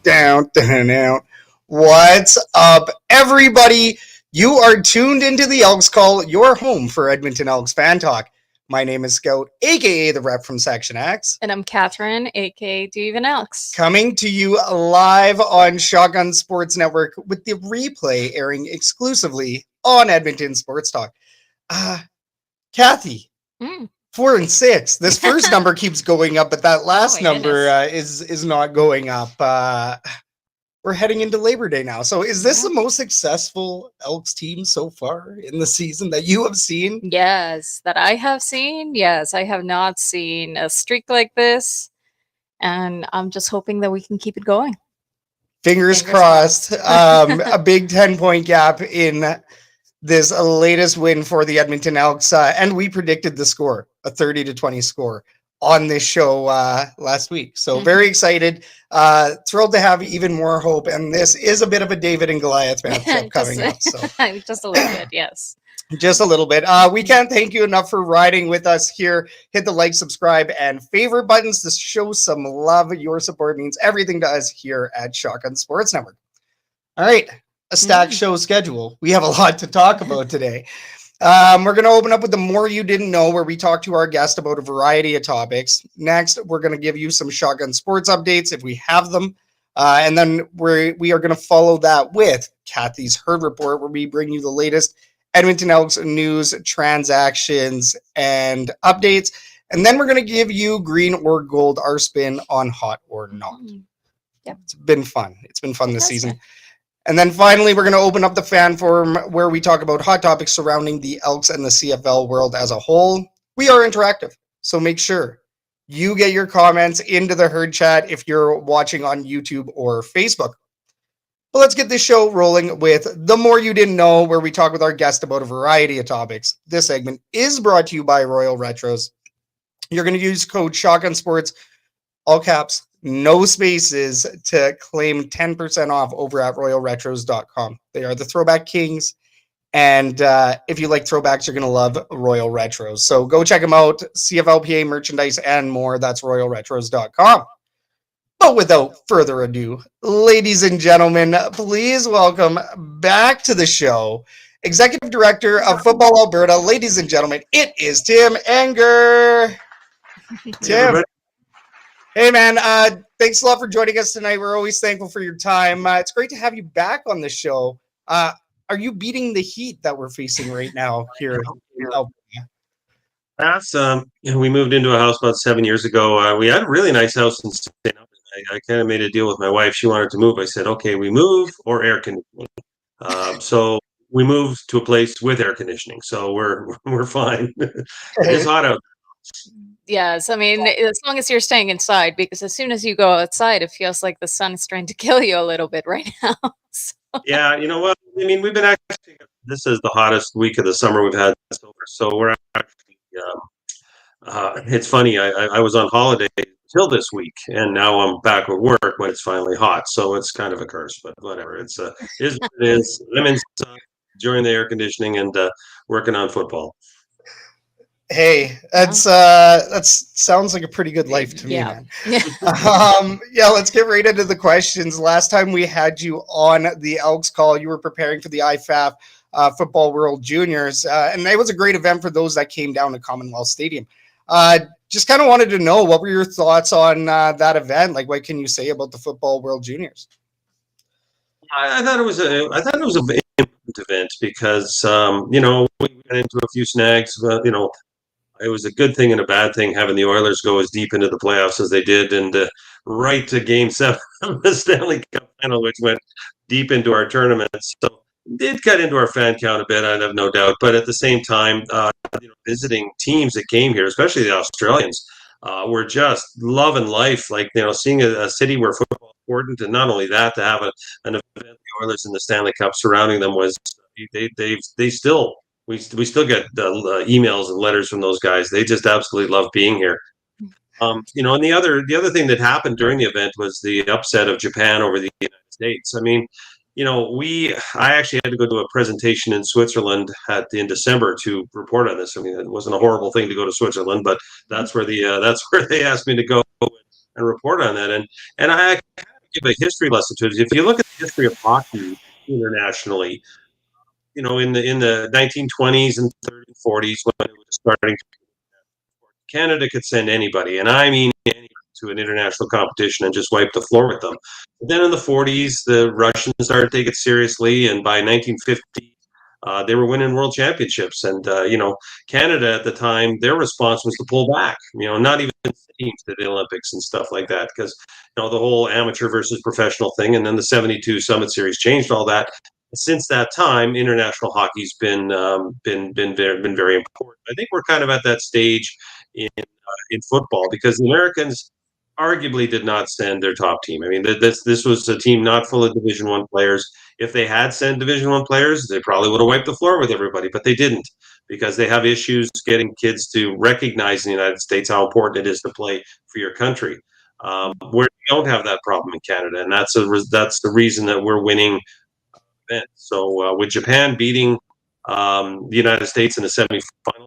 Down, down, down. What's up, everybody? You are tuned into the Elks Call, your home for Edmonton Elks fan talk. My name is Scout, aka the rep from Section X. And I'm Catherine, aka Do Even Elks. Coming to you live on Shotgun Sports Network with the replay airing exclusively on Edmonton Sports Talk. Kathy. 4 and 6. This first number keeps going up, but that last number is not going up. We're heading into Labor Day now. So is this the most successful Elks team so far in the season that you have seen? Yes, that I have seen. Yes, I have not seen a streak like this. And I'm just hoping that we can keep it going. Fingers crossed. A big 10-point gap in this latest win for the Edmonton Elks. And we predicted the score, a 30-20 score on this show last week. So very excited. Thrilled to have even more hope. And this is a bit of a David and Goliath matchup coming up. So just a little bit, yes. Just a little bit. We can't thank you enough for riding with us here. Hit the like, subscribe, and favorite buttons to show some love. Your support means everything to us here at Shotgun Sports Network. All right. A stacked show schedule. We have a lot to talk about today. We're going to open up with the More You Didn't Know, where we talk to our guest about a variety of topics. Next, we're going to give you some Shotgun Sports updates if we have them. And then we are going to follow that with Kathy's Herd Report, where we bring you the latest Edmonton Elks news, transactions, and updates. And then we're going to give you Green or Gold, our spin on Hot or Not. Yep. It's been fun. It's been fun this season. And then finally, we're going to open up the fan forum where we talk about hot topics surrounding the Elks and the CFL world as a whole. We are interactive, so make sure you get your comments into the herd chat if you're watching on YouTube or Facebook. But let's get this show rolling with The More You Didn't Know, where we talk with our guest about a variety of topics. This segment is brought to you by Royal Retros. You're going to use code Shotgun Sports, all caps, no spaces, to claim 10% off over at royalretros.com. They are the throwback kings. And if you like throwbacks, you're going to love Royal Retros. So go check them out. CFLPA merchandise and more. That's royalretros.com. But without further ado, ladies and gentlemen, please welcome back to the show, Executive Director of Football Alberta. Ladies and gentlemen, it is Tim Enger. Tim. Hey, man, thanks a lot for joining us tonight. We're always thankful for your time. It's great to have you back on the show. Are you beating the heat that we're facing right now here in Alberta? That's, we moved into a house about 7 years ago. We had a really nice house in St. I kind of made a deal with my wife. She wanted to move. I said, okay, we move or air conditioning. So we moved to a place with air conditioning. So we're fine. It's hot out. Yes, I mean, as long as you're staying inside, because as soon as you go outside, it feels like the sun is trying to kill you a little bit right now. Yeah, you know what? I mean, we've been actually, this is the hottest week of the summer we've had so far. So we're actually, it's funny, I was on holiday till this week, and now I'm back at work when it's finally hot. So it's kind of a curse, but whatever. It is what it is. I'm inside, enjoying the air conditioning and working on football. Hey, that sounds like a pretty good life to me, man. Let's get right into the questions. Last time we had you on the Elks Call, you were preparing for the IFAF Football World Juniors, and it was a great event for those that came down to Commonwealth Stadium. Just kind of wanted to know, what were your thoughts on that event? Like, what can you say about the Football World Juniors? I thought it was an important event because we got into a few snags. It was a good thing and a bad thing having the Oilers go as deep into the playoffs as they did, and right to Game 7 of the Stanley Cup final, which went deep into our tournament. So it did cut into our fan count a bit, I have no doubt. But at the same time, visiting teams that came here, especially the Australians, were just loving life. Like, seeing a city where football is important, and not only that, to have an event, the Oilers in the Stanley Cup surrounding them was we still get emails and letters from those guys. They just absolutely love being here. And the other thing that happened during the event was the upset of Japan over the United States. I mean, I actually had to go to a presentation in Switzerland in December to report on this. I mean, it wasn't a horrible thing to go to Switzerland, but that's where they asked me to go and report on that. And I give a history lesson to it. If you look at the history of hockey internationally, in the 1920s and 30s, 40s, when it was starting, Canada could send anybody, and I mean anybody, to an international competition and just wipe the floor with them. But then in the 40s, the Russians started to take it seriously, and by 1950, they were winning world championships. And Canada at the time, their response was to pull back. Not even teams to the Olympics and stuff like that, because the whole amateur versus professional thing, and then the '72 Summit Series changed all that. Since that time, international hockey's been very important. I think we're kind of at that stage in football, because the Americans arguably did not send their top team. I mean, this was a team not full of Division I players. If they had sent Division I players, they probably would have wiped the floor with everybody, but they didn't, because they have issues getting kids to recognize in the United States how important it is to play for your country. Where we don't have that problem in Canada, and that's the reason that we're winning events. So with Japan beating the United States in the semifinals,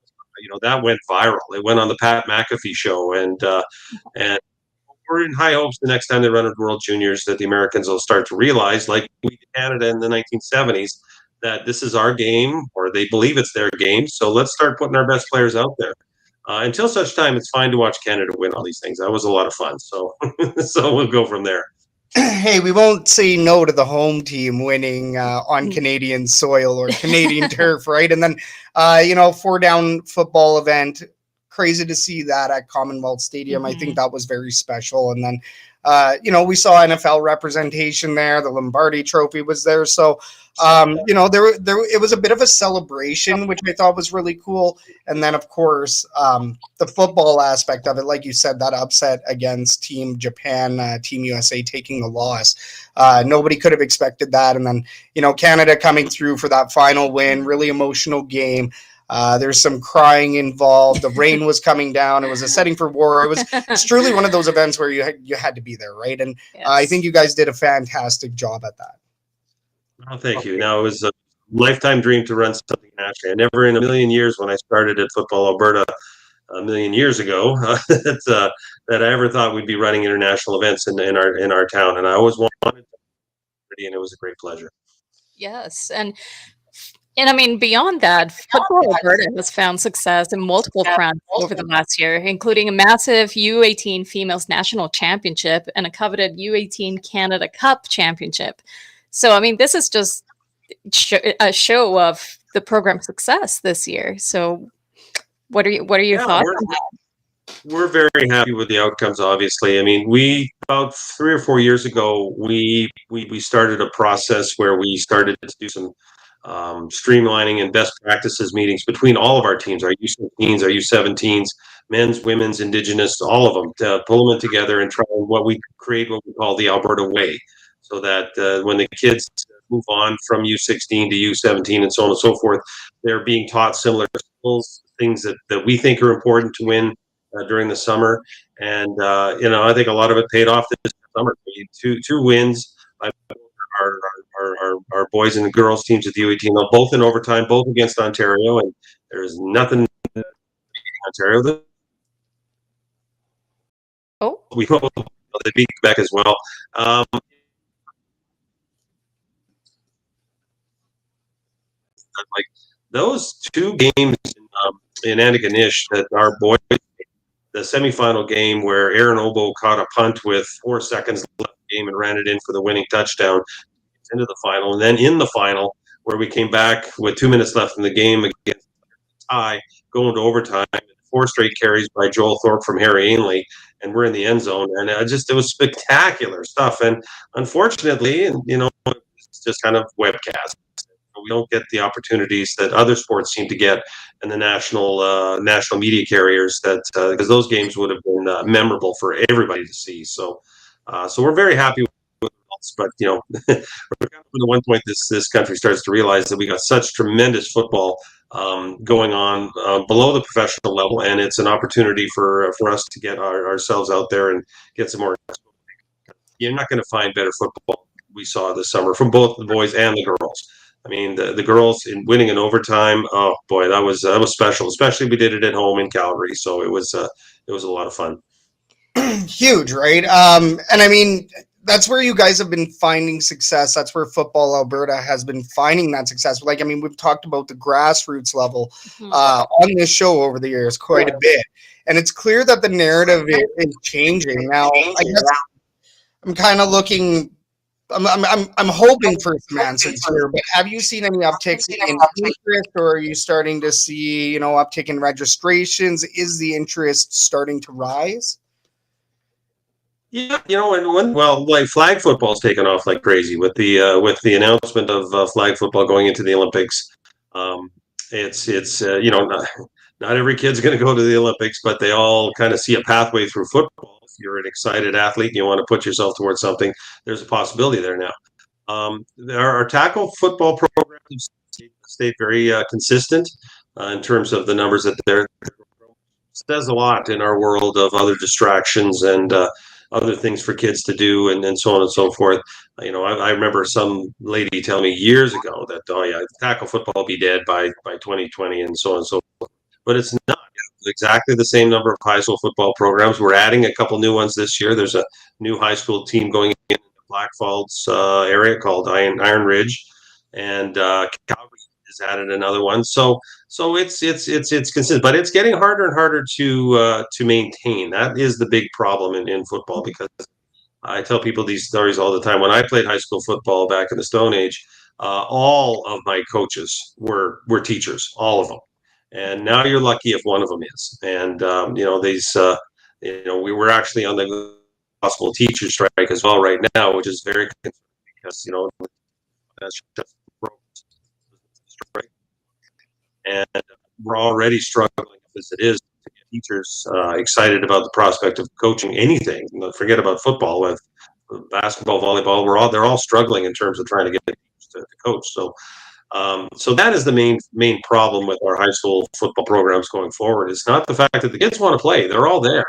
that went viral. It went on the Pat McAfee show, and we're in high hopes the next time they run at World Juniors that the Americans will start to realize, like we did Canada in the 1970s, that this is our game, or they believe it's their game. So let's start putting our best players out there. Until such time, it's fine to watch Canada win all these things. That was a lot of fun. So, so we'll go from there. Hey, we won't say no to the home team winning on Canadian soil or Canadian turf, right? And then, 4-down football event. Crazy to see that at Commonwealth Stadium. I think that was very special. And then, we saw NFL representation there. The Lombardi Trophy was there. So, it was a bit of a celebration, which I thought was really cool. And then, of course, the football aspect of it, like you said, that upset against Team Japan, Team USA taking the loss. Nobody could have expected that. And then, Canada coming through for that final win, really emotional game. There's some crying involved. The rain was coming down. It was a setting for war. It's truly one of those events where you had to be there, right? And yes. I think you guys did a fantastic job at that. Oh, thank you. Now, it was a lifetime dream to run something nationally. I never in a million years, when I started at Football Alberta a million years ago, that I ever thought we'd be running international events in our town. And I always wanted to, and it was a great pleasure. Yes, and I mean, beyond that, Football Alberta has found success in multiple fronts over the last year, including a massive U18 Females National Championship and a coveted U18 Canada Cup Championship. So, I mean, this is just a show of the program's success this year. So, what are your thoughts on that? We're very happy with the outcomes, obviously. I mean, about 3 or 4 years ago, we started a process where we started to do some streamlining and best practices meetings between all of our teams, our U16s, our U17s, men's, women's, Indigenous, all of them, to pull them together and try what we call the Alberta way, so that when the kids move on from U16 to U17 and so on and so forth, they're being taught similar skills, things that we think are important to win during the summer. And I think a lot of it paid off this summer. Two wins. Our boys and girls teams at the U18, both in overtime, both against Ontario, and there's nothing Ontario. We hope they beat Quebec as well. Like those two games in Antigonish that our boys, the semifinal game where Aaron Obo caught a punt with 4 seconds left in the game and ran it in for the winning touchdown into the final, and then in the final where we came back with 2 minutes left in the game against the tie, going to overtime, 4 straight carries by Joel Thorpe from Harry Ainley, and we're in the end zone, and it was spectacular stuff. And unfortunately, it's just kind of webcast. We don't get the opportunities that other sports seem to get in the national media carriers, that because those games would have been memorable for everybody to see. So we're very happy with the results, but from the one point this country starts to realize that we got such tremendous football going on below the professional level, and it's an opportunity for us to get ourselves out there and get some more. You're not going to find better football we saw this summer from both the boys and the girls. I mean, the girls in winning in overtime. Oh boy, that was special. Especially we did it at home in Calgary, so it was a lot of fun. Huge, right? And I mean, that's where you guys have been finding success. That's where Football Alberta has been finding that success. Like, I mean, we've talked about the grassroots level on this show over the years quite a bit. And it's clear that the narrative is changing. Now, I guess I'm kind of looking, I'm hoping for some answers here, but have you seen any uptick in interest, or are you starting to see, uptick in registrations? Is the interest starting to rise? Yeah, like flag football's taken off like crazy with the announcement of flag football going into the Olympics. It's not every kid's going to go to the Olympics, but they all kind of see a pathway through football. If you're an excited athlete and you want to put yourself towards something, there's a possibility there now. Our tackle football programs stayed very consistent in terms of the numbers that they're. Says a lot in our world of other distractions and other things for kids to do, and so on and so forth. I remember some lady telling me years ago that, tackle football will be dead by 2020 and so on and so forth. But it's not. It's exactly the same number of high school football programs. We're adding a couple new ones this year. There's a new high school team going in the Black Falls area called Iron Ridge, and Calgary has added another one. So it's consistent, but it's getting harder and harder to maintain. That is the big problem in football, because I tell people these stories all the time. When I played high school football back in the Stone Age, all of my coaches were teachers, all of them. And now you're lucky if one of them is. And we were actually on the possible teacher strike as well right now, which is very concerning because that's just and we're already struggling as it is to get teachers excited about the prospect of coaching anything. Forget about football, with basketball, volleyball. They're all struggling in terms of trying to get teachers to coach. So that is the main problem with our high school football programs going forward. It's not the fact that the kids want to play; they're all there.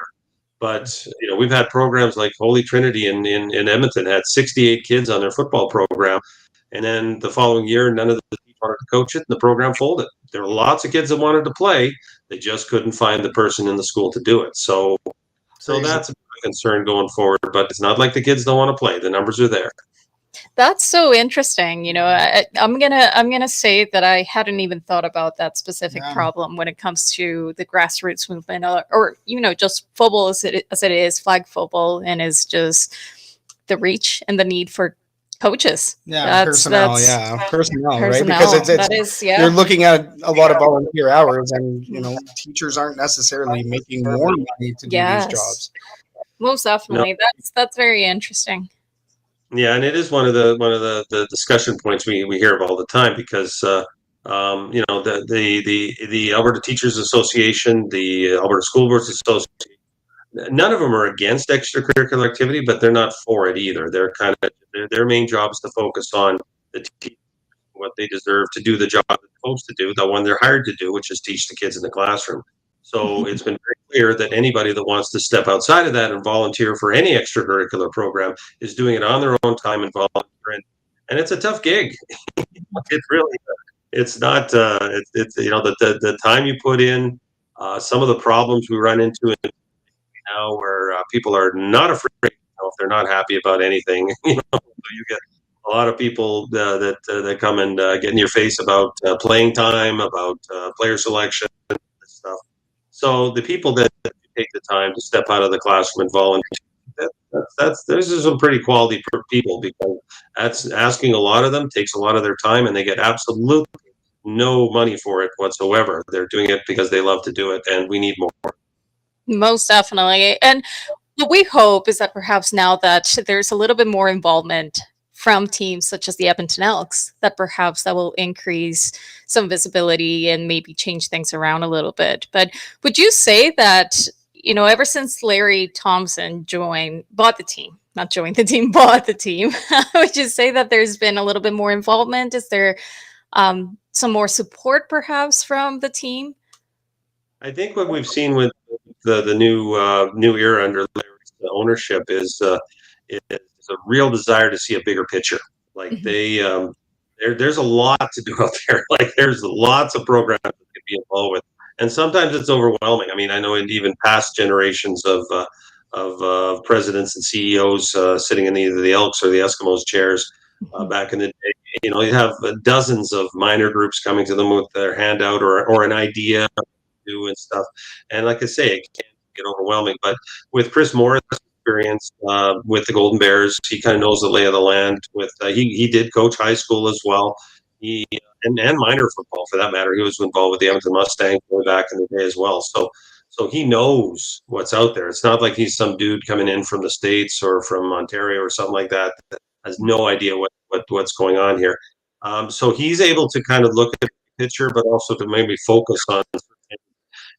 But we've had programs like Holy Trinity in Edmonton had 68 kids on their football program, and then the following year, none of the teams wanted to coach it, and the program folded. There were lots of kids that wanted to play; they just couldn't find the person in the school to do it. So that's a concern going forward. But it's not like the kids don't want to play; the numbers are there. That's so interesting. I'm gonna say that I hadn't even thought about that specific problem when it comes to the grassroots movement, or just football as it is, flag football, and is just the reach and the need for coaches. Personnel, right? Because you're looking at a lot of volunteer hours, and teachers aren't necessarily making more money to do these jobs. Most definitely, that's very interesting. Yeah, and it is one of the discussion points we hear of all the time, because the Alberta Teachers Association, the Alberta School Boards Association, none of them are against extracurricular activity, but they're not for it either. They're their main job is to focus on the teachers, what they deserve to do the job they're supposed to do, the one they're hired to do, which is teach the kids in the classroom. So it's been very clear that anybody that wants to step outside of that and volunteer for any extracurricular program is doing it on their own time and volunteering. And it's a tough gig. It really, it's not, the time you put in, some of the problems we run into now, where people are not afraid, if they're not happy about anything, so you get a lot of people that come and get in your face about playing time, about player selection, and stuff. So the people that take the time to step out of the classroom and volunteer, those are some pretty quality people, because that's asking a lot of them, takes a lot of their time, and they get absolutely no money for it whatsoever. They're doing it because they love to do it, and we need more. Most definitely. And what we hope is that perhaps now that there's a little bit more involvement from teams such as the Edmonton Elks, that perhaps that will increase some visibility and maybe change things around a little bit. But would you say that, ever since Larry Thompson bought the team, would you say that there's been a little bit more involvement? Is there some more support perhaps from the team? I think what we've seen with the new era under Larry's ownership is a real desire to see a bigger picture. Like there's a lot to do out there. Like there's lots of programs that could be involved with, and sometimes it's overwhelming. I mean, I know in even past generations of presidents and CEOs sitting in either the Elks or the Eskimos chairs back in the day. You know, you have dozens of minor groups coming to them with their handout or an idea to do and stuff. And like I say, it can get overwhelming. But with Chris Morris' experience with the Golden Bears, he kind of knows the lay of the land. With he did coach high school as well. He and minor football for that matter. He was involved with the Edmonton Mustangs way back in the day as well. So he knows what's out there. It's not like he's some dude coming in from the States or from Ontario or something like that has no idea what's going on here. So he's able to kind of look at the picture, but also to maybe focus on,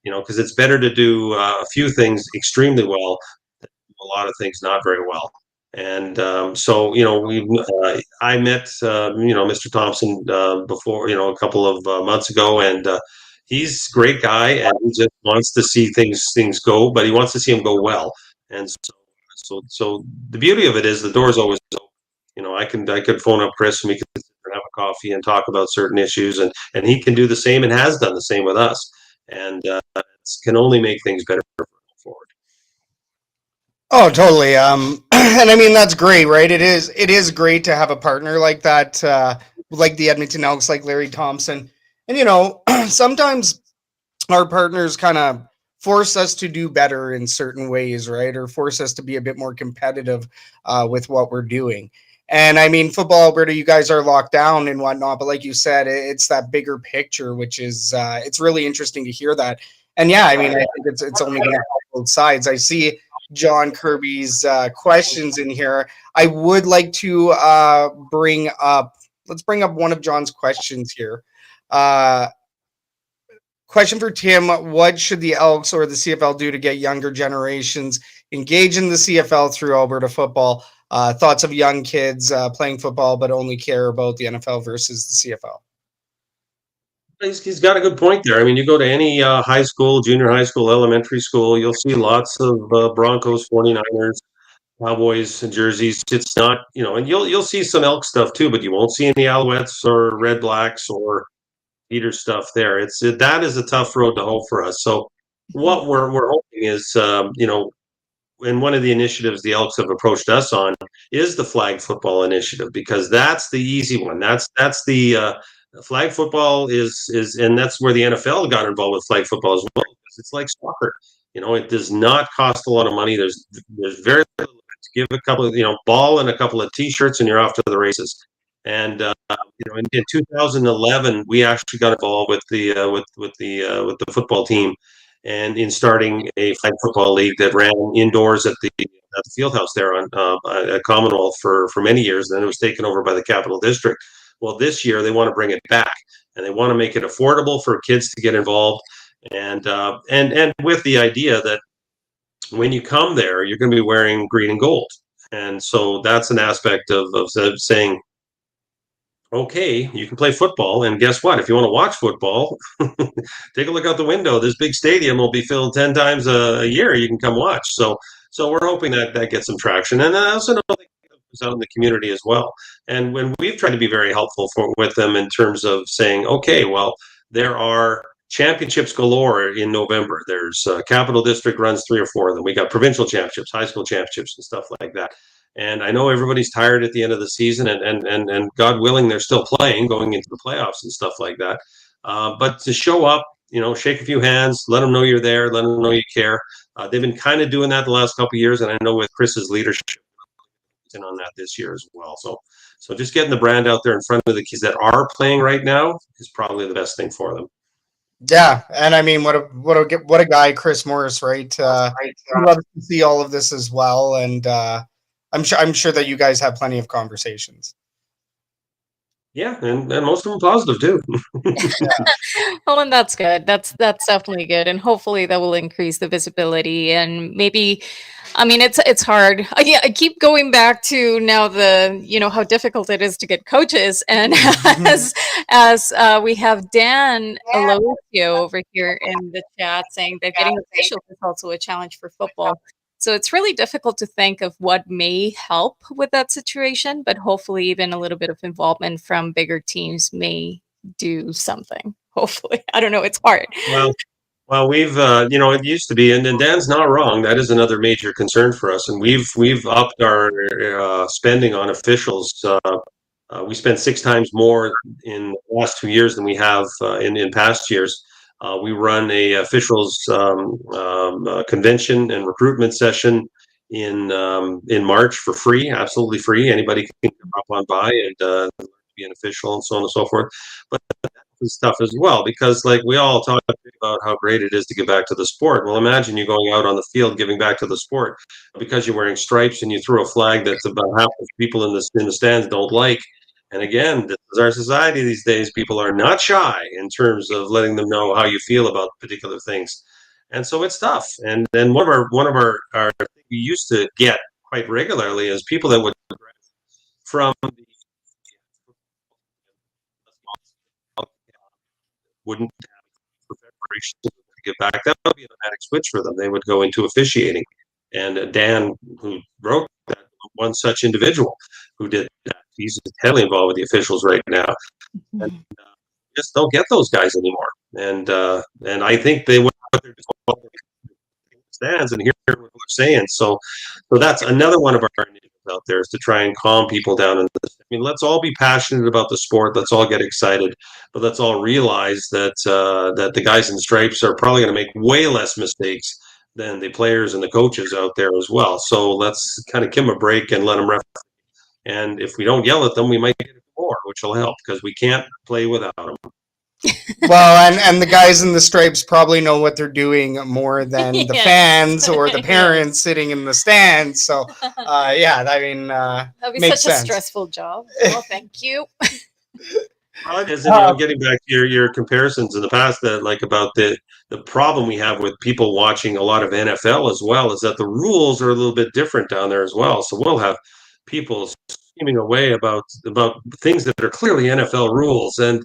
you know, because it's better to do a few things extremely well than a lot of things not very well. And so, you know, I met, you know, Mr. Thompson before, you know, a couple of months ago, and he's a great guy, and he just wants to see things go, but he wants to see them go well. And so the beauty of it is the door's always open. You know, I could phone up Chris and we could sit and have a coffee and talk about certain issues, and he can do the same and has done the same with us, and it can only make things better forward. Oh, totally. And I mean, that's great, right? It is great to have a partner like that, like the Edmonton Elks, like Larry Thompson. And, you know, sometimes our partners kind of force us to do better in certain ways, right? Or force us to be a bit more competitive with what we're doing. And I mean, Football Alberta, you guys are locked down and whatnot, but like you said, it's that bigger picture, which is, it's really interesting to hear that. And yeah, I mean, I think it's only going to help both sides. I see John Kirby's questions in here. I would like to let's bring up one of John's questions here. Question for Tim: what should the Elks or the CFL do to get younger generations engaged in the CFL through Alberta football? Thoughts of young kids playing football but only care about the NFL versus the CFL? He's got a good point there. I mean, you go to any high school, junior high school, elementary school, you'll see lots of Broncos, 49ers, Cowboys and jerseys. It's not, you know, and you'll see some Elk stuff too, but you won't see any Alouettes or Red Blacks or Peter stuff there. That is a tough road to hoe for us. So what we're hoping is, you know, and one of the initiatives the Elks have approached us on is the flag football initiative, because that's the easy one. That's the flag football is, and that's where the NFL got involved with flag football as well. Because it's like soccer. You know, it does not cost a lot of money. There's very little. Give a couple of, you know, ball and a couple of T-shirts, and you're off to the races. And you know, in 2011, we actually got involved with the football team, and in starting a flag football league that ran indoors at the field house there on at Commonwealth for many years. Then it was taken over by the Capital District. Well, this year they want to bring it back, and they want to make it affordable for kids to get involved, and with the idea that when you come there, you're going to be wearing green and gold. And so that's an aspect of saying, okay, you can play football, and guess what? If you want to watch football, take a look out the window. This big stadium will be filled 10 times a year. You can come watch. So we're hoping that gets some traction. And I also know that it's out in the community as well. And when we've tried to be very helpful with them in terms of saying, okay, well, there are championships galore in November. There's Capital District runs 3 or 4 of them. We got provincial championships, high school championships, and stuff like that. And I know everybody's tired at the end of the season, and God willing, they're still playing, going into the playoffs and stuff like that. But to show up, you know, shake a few hands, let them know you're there, let them know you care. They've been kind of doing that the last couple of years, and I know with Chris's leadership in on that this year as well. So just getting the brand out there in front of the kids that are playing right now is probably the best thing for them. Yeah, and I mean, what a guy, Chris Morris, right? I'd love to see all of this as well, and I'm sure that you guys have plenty of conversations. Yeah, and most of them positive too. Well, and that's good. That's definitely good, and hopefully that will increase the visibility. And maybe, I mean, it's hard. I keep going back to now how difficult it is to get coaches, and as we have Dan Alosio over here in the chat saying that getting officials is also a challenge for football. So it's really difficult to think of what may help with that situation, but hopefully even a little bit of involvement from bigger teams may do something. Hopefully. I don't know. It's hard. Well, Well, we've it used to be, and Dan's not wrong. That is another major concern for us, and we've upped our spending on officials. We spent 6 times more in the last 2 years than we have in past years. We run a officials convention and recruitment session in March for free, absolutely free. Anybody can hop on by and be an official and so on and so forth. But stuff as well, because like we all talk about how great it is to give back to the sport. Well, imagine you going out on the field giving back to the sport because you're wearing stripes and you throw a flag that's about half of people in the stands don't like. And again, this is our society these days. People are not shy in terms of letting them know how you feel about particular things, and so it's tough. And then one of our we used to get quite regularly is people that would from the wouldn't have preparation to get back. That would be an automatic switch for them. They would go into officiating. And Dan, who wrote that, one such individual who did that. He's heavily involved with the officials right now. And just don't get those guys anymore. And I think they would stands and hear what we're saying. So that's another one of our initiatives out there, is to try and calm people down. And I mean, let's all be passionate about the sport. Let's all get excited, but let's all realize that that the guys in stripes are probably going to make way less mistakes than the players and the coaches out there as well. So let's kind of give them a break and let them ref. And if we don't yell at them, we might get more, which will help, because we can't play without them. Well, and the guys in the stripes probably know what they're doing more than the fans or the parents sitting in the stands. So, yeah, I mean, that'd be makes such sense. a stressful job. Well, thank you. Well, it is, and getting back to your comparisons in the past, that like about the problem we have with people watching a lot of NFL as well, is that the rules are a little bit different down there as well. So we'll have people screaming away about things that are clearly NFL rules and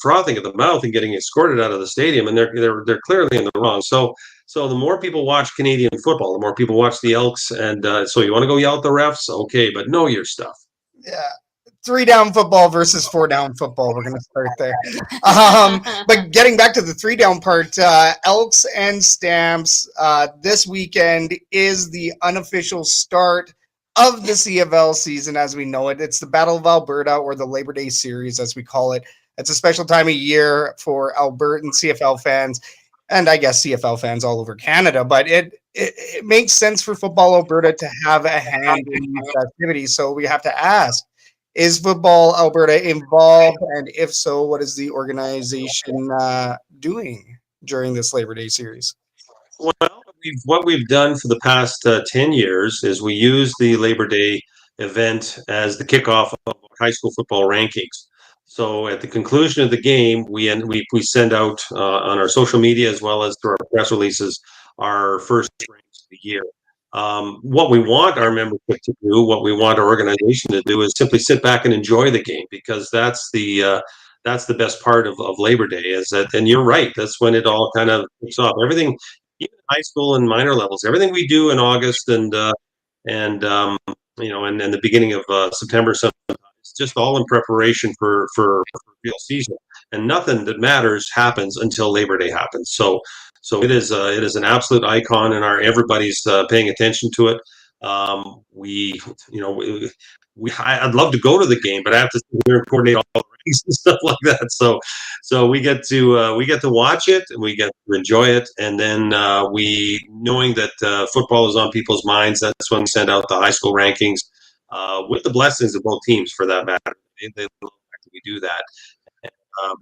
frothing at the mouth and getting escorted out of the stadium, and they're clearly in the wrong. So the more people watch Canadian football, the more people watch the Elks, and so you want to go yell at the refs, okay, but know your stuff. Yeah. 3-down football versus 4-down football. We're going to start there. But getting back to the 3-down part, Elks and Stamps, this weekend is the unofficial start of the CFL season as we know it. It's the Battle of Alberta, or the Labor Day Series as we call it. It's a special time of year for Albertan CFL fans, and I guess CFL fans all over Canada, but it makes sense for Football Alberta to have a hand in these activities. So we have to ask, is Football Alberta involved? And if so, what is the organization doing during this Labor Day Series? Well, what we've done for the past 10 years is we use the Labor Day event as the kickoff of high school football rankings. So at the conclusion of the game, we send out on our social media as well as through our press releases our first ranks of the year. What we want our membership to do, what we want our organization to do, is simply sit back and enjoy the game, because that's the best part of Labor Day. Is that, and you're right, that's when it all kind of kicks off. Everything, even high school and minor levels, everything we do in August and the beginning of September, it's just all in preparation for real season. And nothing that matters happens until Labor Day happens. So it is an absolute icon, and everybody's paying attention to it. I'd love to go to the game, but I have to sit here and coordinate all the rings and stuff like that. So we get to watch it, and we get to enjoy it, and then knowing that football is on people's minds, that's when we send out the high school rankings with the blessings of both teams, for that matter. They love that we do that,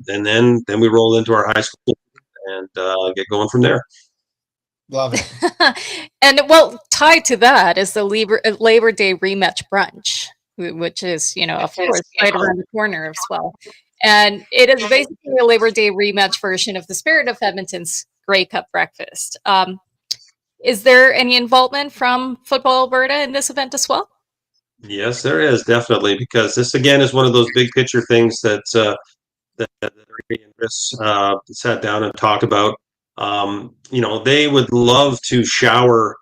and then we roll into our high school and get going from there. Love it. And well, tied to that is the Labor Day rematch brunch, which is, of course, right around the corner as well. And it is basically a Labor Day rematch version of the Spirit of Edmonton's Grey Cup breakfast. Is there any involvement from Football Alberta in this event as well? Yes, there is, definitely, because this again is one of those big picture things that Chris sat down and talked about. They would love to shower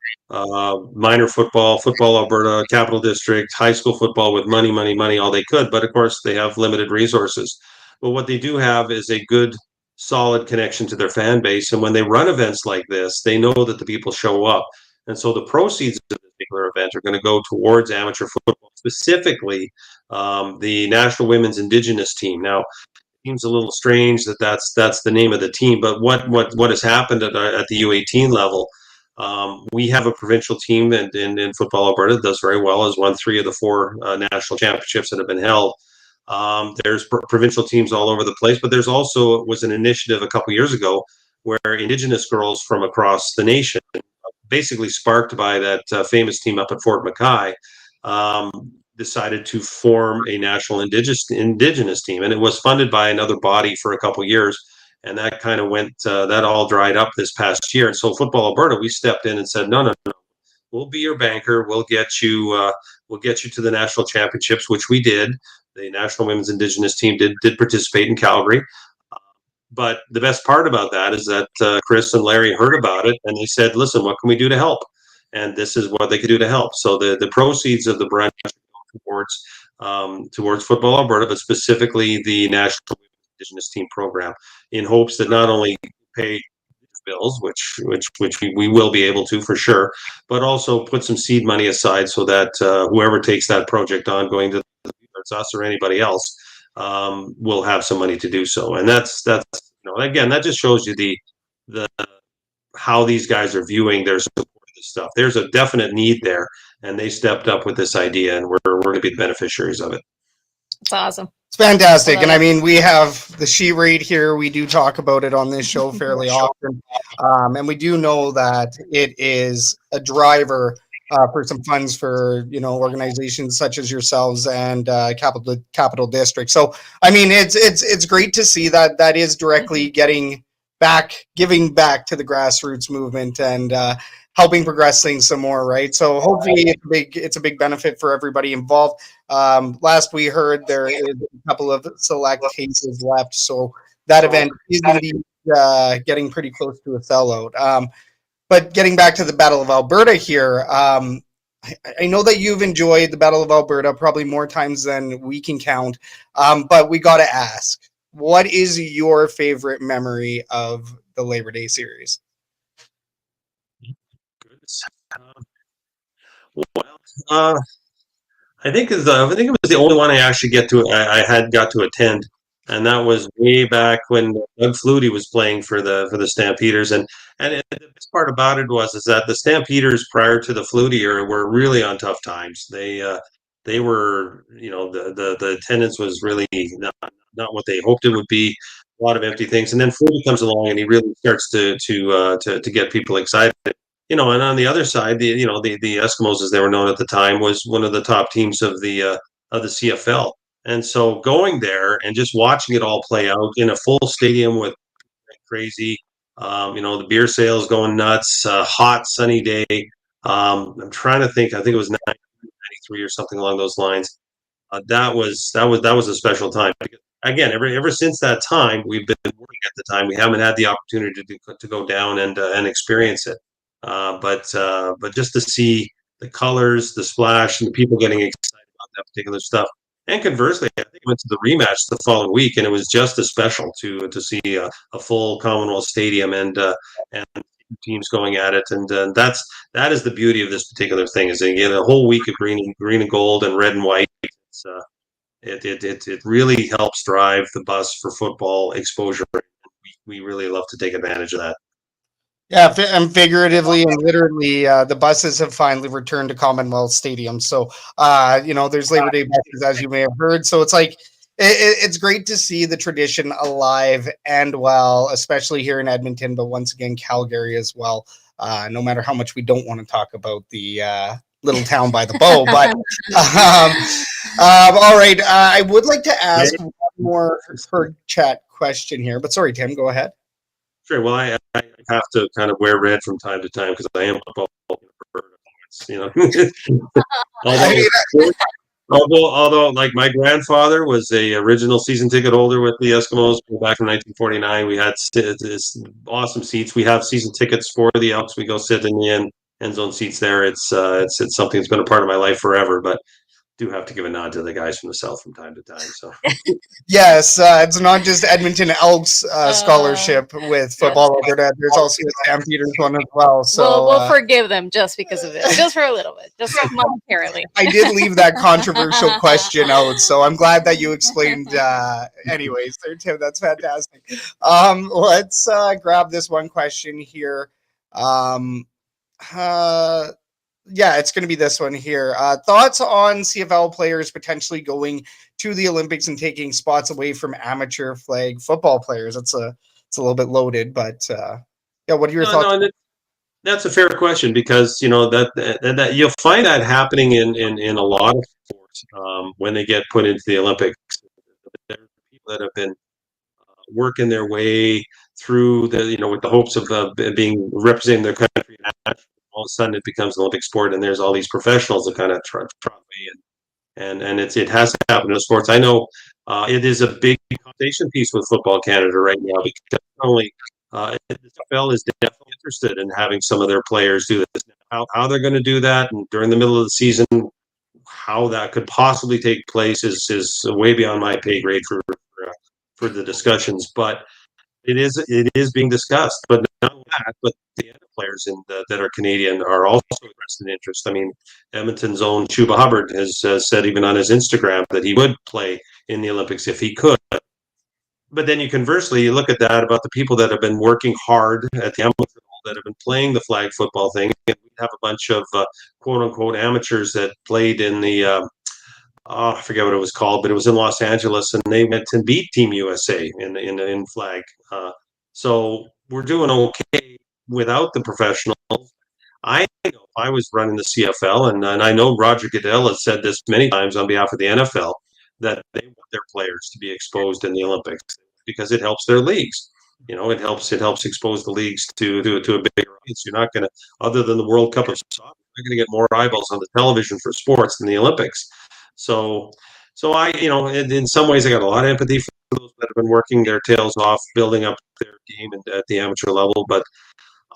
minor football Alberta, Capital District, high school football with money, all they could. But of course, they have limited resources. But what they do have is a good solid connection to their fan base. And when they run events like this, they know that the people show up. And so the proceeds of this particular event are going to go towards amateur football, specifically the National Women's Indigenous team. Now, seems a little strange that that's the name of the team, but what has happened at the U18 level? We have a provincial team in Football Alberta that does very well, has won 3 of the 4 national championships that have been held. There's provincial teams all over the place, but there's also was an initiative a couple years ago where Indigenous girls from across the nation, basically sparked by that famous team up at Fort Mackay, decided to form a national indigenous team, and it was funded by another body for a couple years, and that kind of went that all dried up this past year. And so Football Alberta, we stepped in and said, no, we'll be your banker, we'll get you to the national championships, which we did. The National Women's Indigenous team did participate in Calgary. But the best part about that is that Chris and Larry heard about it, and they said, listen, what can we do to help? And this is what they could do to help. So the proceeds of the branch towards Football Alberta, but specifically the National Indigenous Team program, in hopes that not only pay bills, which we will be able to for sure, but also put some seed money aside so that whoever takes that project on, going to it's us or anybody else, will have some money to do so. And that's again, that just shows you the how these guys are viewing their support of this stuff. There's a definite need there, and they stepped up with this idea, and we're going to be the beneficiaries of it. It's awesome. It's fantastic. And I mean, we have the sheet rate here. We do talk about it on this show fairly often. And we do know that it is a driver for some funds for, organizations such as yourselves and Capital District. So, I mean, it's great to see that is directly giving back to the grassroots movement and helping progress things some more, right? So hopefully it's a big benefit for everybody involved. Last we heard, there is a couple of select cases left, so that event is indeed getting pretty close to a sellout. But getting back to the Battle of Alberta here, I know that you've enjoyed the Battle of Alberta probably more times than we can count, but we got to ask, what is your favorite memory of the Labor Day series? I think it was the only one I actually got to attend, and that was way back when Doug Flutie was playing for the Stampeders. And the best part about it was that the Stampeders prior to the Flutie era were really on tough times. They were, the attendance was really not what they hoped it would be. A lot of empty things, and then Flutie comes along and he really starts to get people excited. And on the other side, the Eskimos, as they were known at the time, was one of the top teams of the CFL. And so going there and just watching it all play out in a full stadium with crazy, the beer sales going nuts, hot sunny day. I'm trying to think. I think it was 1993 or something along those lines. That was a special time. Again, ever since that time, we've been working at the time. We haven't had the opportunity to go down and experience it. But just to see the colors, the splash, and the people getting excited about that particular stuff. And conversely, I think I went to the rematch the following week, and it was just as special to see a full Commonwealth Stadium and teams going at it. And that is the beauty of this particular thing, is that you get a whole week of green and gold and red and white. It really helps drive the bus for football exposure. We really love to take advantage of that. Yeah, and figuratively and literally, the buses have finally returned to Commonwealth Stadium. So, there's Labor Day buses, as you may have heard. So it's like, it's great to see the tradition alive and well, especially here in Edmonton, but once again, Calgary as well. No matter how much we don't want to talk about the little town by the bow. But, all right, I would like to ask one more per chat question here. But sorry, Tim, go ahead. Sure. Well, I have to kind of wear red from time to time because I am football. Although, like, my grandfather was a original season ticket holder with the Eskimos back in 1949. We had this awesome seats. We have season tickets for the Elks. We go sit in the end zone seats there. It's something that's been a part of my life forever. But do have to give a nod to the guys from the South from time to time. So Yes, it's not just Edmonton Elks scholarship with Football Alberta. There's also a Stampeders one as well. So we'll forgive them just because of this, just for a little bit, just momentarily. I did leave that controversial question out, so I'm glad that you explained. Anyways, there, Tim, that's fantastic. Let's grab this one question here. Yeah, it's going to be this one here. Thoughts on CFL players potentially going to the Olympics and taking spots away from amateur flag football players? It's a little bit loaded, but yeah, what are your thoughts? No, that's a fair question, because that you'll find that happening in a lot of sports when they get put into the Olympics. There are people that have been working their way through with the hopes of being representing their country. All of a sudden, it becomes an Olympic sport, and there's all these professionals that kind of try and it has happened in sports. I know it is a big conversation piece with Football Canada right now, because not only the NFL is definitely interested in having some of their players do this. How they're going to do that, and during the middle of the season, how that could possibly take place is way beyond my pay grade for the discussions. But it is being discussed. But not that, but the other players that are Canadian are also expressed an interest. I mean, Edmonton's own Chuba Hubbard has said, even on his Instagram, that he would play in the Olympics if he could. But then you look at that about the people that have been working hard at the amateur level, that have been playing the flag football thing. And we have a bunch of quote unquote amateurs that played in the I forget what it was called, but it was in Los Angeles, and they went to beat Team USA in flag. So we're doing okay without the professionals. I know if I was running the CFL, and I know Roger Goodell has said this many times on behalf of the NFL, that they want their players to be exposed in the Olympics, because it helps their leagues. It helps expose the leagues to a bigger audience. You're not going to, other than the World Cup of soccer, you're going to get more eyeballs on the television for sports than the Olympics. So I, in some ways, I got a lot of empathy for those that have been working their tails off, building up their game at the amateur level. But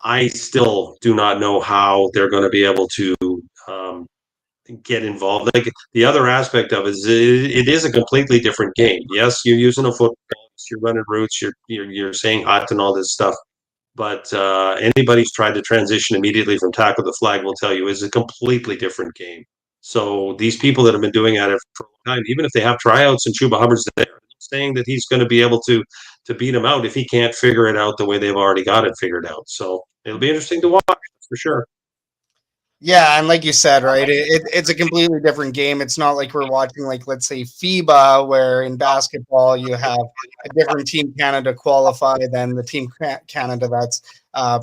I still do not know how they're going to be able to get involved. Like, the other aspect of it is, it is a completely different game. Yes, you're using a football, you're running routes, you're saying hot and all this stuff. But anybody who's tried to transition immediately from tackle to flag will tell you it's a completely different game. So these people that have been doing it for a long time, even if they have tryouts and Chuba Hubbard's there, saying that he's going to be able to beat him out if he can't figure it out the way they've already got it figured out. So it'll be interesting to watch, for sure. Yeah, and like you said, right, it's a completely different game. It's not like we're watching, like, let's say FIBA, where in basketball you have a different Team Canada qualify than the Team Canada that's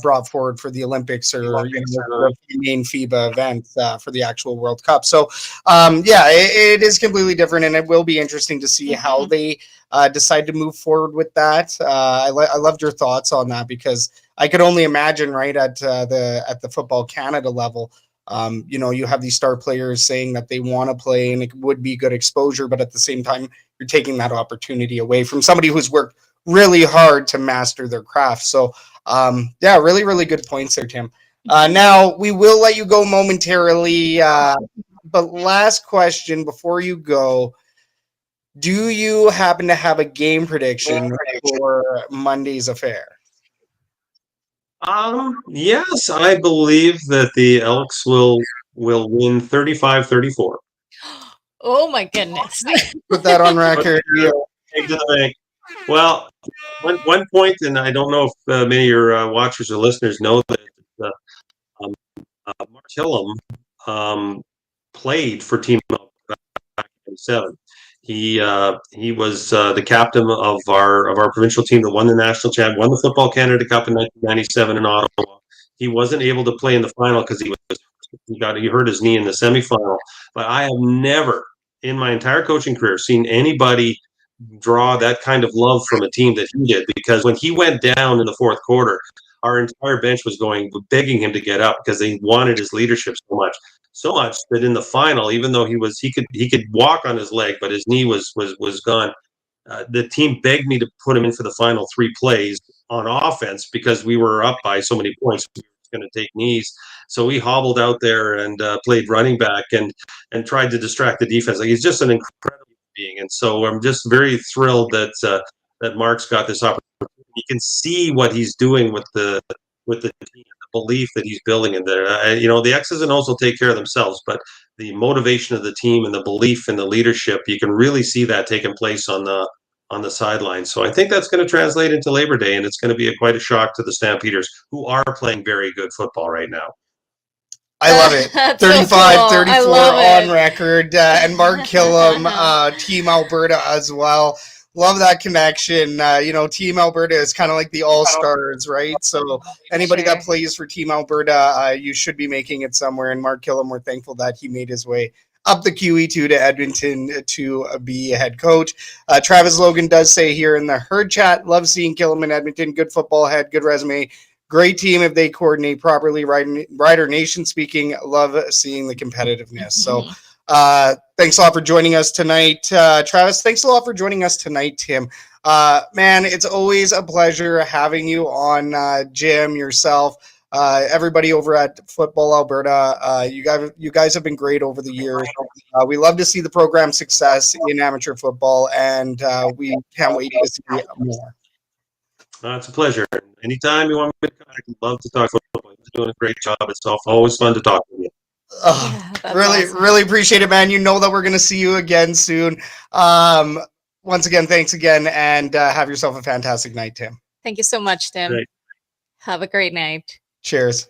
brought forward for the Olympics, or the main FIBA event for the actual World Cup. So, yeah, it is completely different, and it will be interesting to see how they decide to move forward with that. I loved your thoughts on that, because I could only imagine, right, at the Football Canada level. You have these star players saying that they want to play, and it would be good exposure, but at the same time, you're taking that opportunity away from somebody who's worked really hard to master their craft. So, yeah, really, really good points there, Tim. Now, we will let you go momentarily, but last question before you go. Do you happen to have a game prediction for Monday's affair? Yes, I believe that the Elks will win 35-34. Oh my goodness. Put that on record. Take to the bank. Well, one point, and I don't know if many of your watchers or listeners know that Mark Hillam played for Team Elks back in 1997. He was the captain of our provincial team that won the national champ, won the Football Canada Cup in 1997 in Ottawa. He wasn't able to play in the final because he hurt his knee in the semifinal. But I have never, in my entire coaching career, seen anybody draw that kind of love from a team that he did. Because when he went down in the fourth quarter, our entire bench was begging him to get up, because they wanted his leadership so much that in the final, even though he could walk on his leg, but his knee was gone. The team begged me to put him in for the final 3 plays on offense, because we were up by so many points. We were going to take knees. So he hobbled out there and played running back and tried to distract the defense. Like, he's just an incredible being, and so I'm just very thrilled that that Mark's got this opportunity. You can see what he's doing with the team, the belief that he's building in there. The X's and O's will take care of themselves, but the motivation of the team and the belief in the leadership, you can really see that taking place on the sideline. So I think that's going to translate into Labor Day, and it's going to be quite a shock to the Stampeders, who are playing very good football right now. I love it. That's 35, so cool. 34 I love on record. And Mark Killam, Team Alberta as well. Love that connection. Team Alberta is kind of like the all-stars, right? So anybody that plays for Team Alberta, you should be making it somewhere. And Mark Killam, we're thankful that he made his way up the QE2 to Edmonton to be a head coach. Travis Logan does say here in the herd chat, love seeing Killam in Edmonton. Good football head, good resume. Great team if they coordinate properly. Rider Nation speaking, love seeing the competitiveness. So thanks a lot for joining us tonight, Travis. Thanks a lot for joining us tonight, Tim. Man, it's always a pleasure having you on, Jim, yourself, everybody over at Football Alberta. You guys have been great over the years. We love to see the program success in amateur football, and we can't wait to see more. It's a pleasure. Anytime you want me to come, I'd love to talk football. You're doing a great job. It's always fun to talk to you. Really appreciate it, man. You know that we're going to see you again soon. Once again, thanks again, and have yourself a fantastic night, Tim. Thank you so much, Tim. Great. Have a great night. Cheers.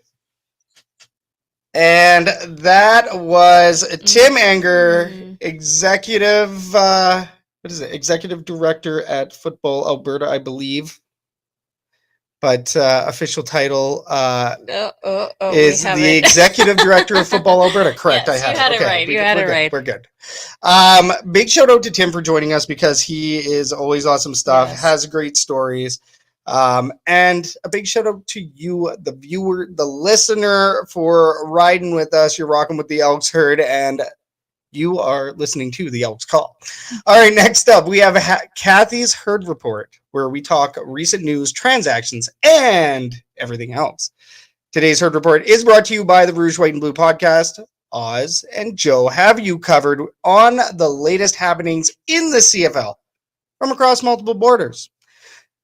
And that was Tim Enger, executive director at Football Alberta, I believe. But official title is the executive director of Football Alberta. Correct. Yes, I had it right. You had it right. We're good. Big shout out to Tim for joining us, because he is always awesome stuff, has great stories. And a big shout out to you, the viewer, the listener, for riding with us. You're rocking with the Elks herd, and you are listening to the Elks Call. All right, next up, we have Kathy's Herd Report, where we talk recent news, transactions, and everything else. Today's Herd Report is brought to you by the Rouge, White, and Blue podcast. Oz and Joe have you covered on the latest happenings in the CFL from across multiple borders.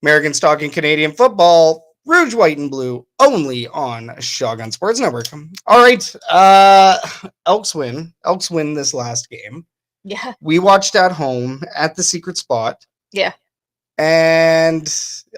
Americans talking Canadian football, Rouge, White, and Blue, only on Shotgun Sports Network. All right, Elks win this last game. Yeah. We watched at home at the secret spot. Yeah. And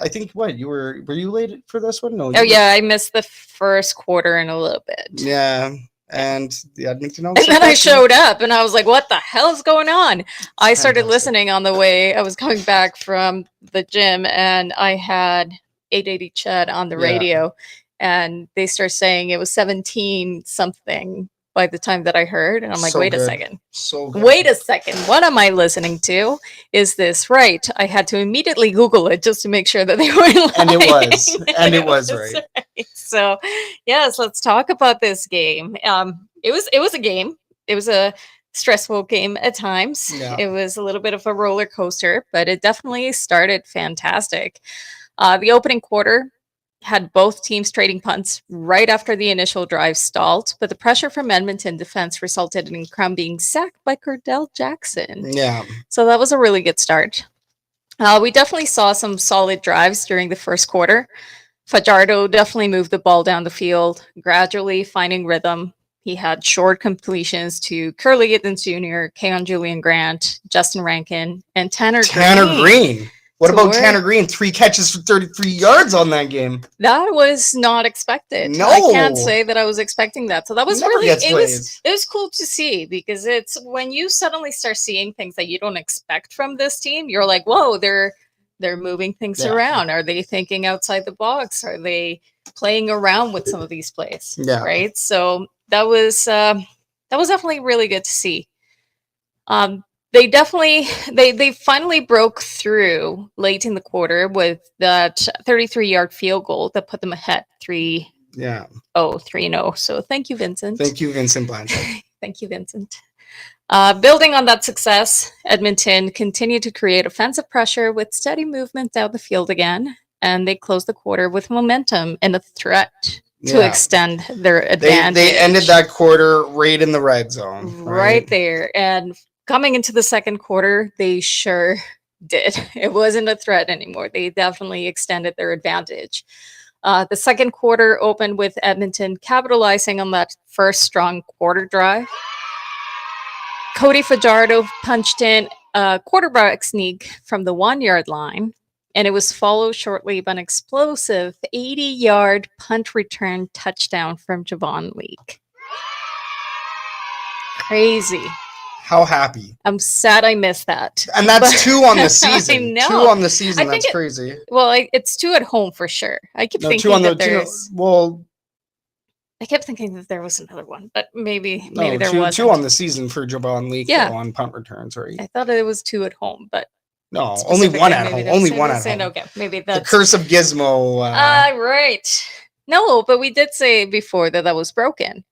I think, were you late for this one? No. I missed the first quarter and a little bit. Yeah. And the Edmonton Elks. And then I showed up and I was like, what the hell is going on? I started listening on the way. I was coming back from the gym and I had 880 Ched on the radio, and they start saying it was 17 something by the time that I heard. And I'm like, wait a second. Wait a second. What am I listening to? Is this right? I had to immediately Google it just to make sure that they weren't lying. And it was. And it was right. So, yes, let's talk about this game. It was a game. It was a stressful game at times. Yeah. It was a little bit of a roller coaster, but it definitely started fantastic. The opening quarter had both teams trading punts right after the initial drive stalled, but the pressure from Edmonton defense resulted in Crum being sacked by Cordell Jackson. Yeah. So that was a really good start. We definitely saw some solid drives during the first quarter. Fajardo definitely moved the ball down the field, gradually finding rhythm. He had short completions to Curly Gittens Jr., Keon Julian Grant, Justin Rankin, and Tanner Green. What about Tanner Green? 3 catches for 33 yards on that game. That was not expected. No. I can't say that I was expecting that. So that was it was cool to see, because it's when you suddenly start seeing things that you don't expect from this team, you're like, whoa, they're moving things around. Are they thinking outside the box? Are they playing around with some of these plays? Yeah. Right. So that was definitely really good to see. They finally broke through late in the quarter with that 33-yard field goal that put them ahead 3-0. So thank you, Vincent. Thank you, Vincent Blanchard. Thank you, Vincent. Building on that success, Edmonton continued to create offensive pressure with steady movement down the field again, and they closed the quarter with momentum and a threat to extend their advantage. They ended that quarter right in the red zone. Right there. And coming into the second quarter, they sure did. It wasn't a threat anymore. They definitely extended their advantage. The second quarter opened with Edmonton capitalizing on that first strong quarter drive. Cody Fajardo punched in a quarterback sneak from the 1-yard line, and it was followed shortly by an explosive 80-yard punt return touchdown from Javon Leake. Crazy. How happy. I'm sad I missed that. And that's 2 on the season. I know. 2 on the season. That's crazy. Well, it's 2 at home for sure. I keep thinking that there's... I kept thinking that there was another one, but maybe there wasn't. 2 on the season for Javon Leake on punt returns, right? I thought it was 2 at home, but no, only 1 at home. Only 1 at home. Okay, maybe that's the curse of Gizmo. Right. No, but we did say before that was broken.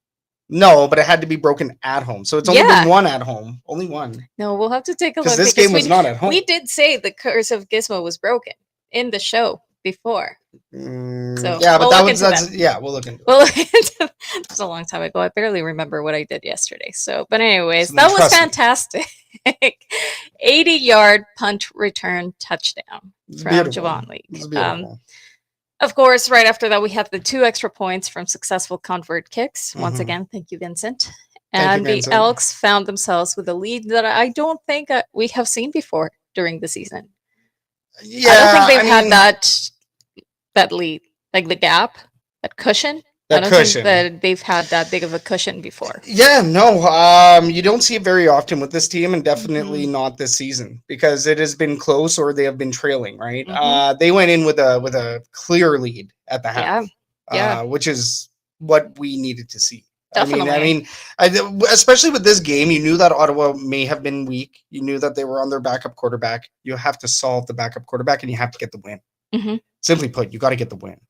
No, but it had to be broken at home. So it's only been 1 at home. Only 1. No, we'll have to take a look. Because this game was not at home. We did say the curse of Gizmo was broken in the show before. So yeah, but we'll look into it. Well, it was a long time ago. I barely remember what I did yesterday. So, but anyways, that was fantastic. 80-yard punt return touchdown from Javon Leake. Of course, right after that, we had the 2 extra points from successful convert kicks. Once again, thank you, Vincent. And the Elks found themselves with a lead that I don't think we have seen before during the season. Yeah, I don't think they've had that lead, like the gap, that cushion. I don't think that they've had that big of a cushion before. Yeah, no, you don't see it very often with this team, and definitely not this season because it has been close or they have been trailing. Right? They went in with a clear lead at the half, which is what we needed to see. Definitely. I mean, especially with this game, you knew that Ottawa may have been weak. You knew that they were on their backup quarterback. You have to solve the backup quarterback, and you have to get the win. Simply put, you got to get the win.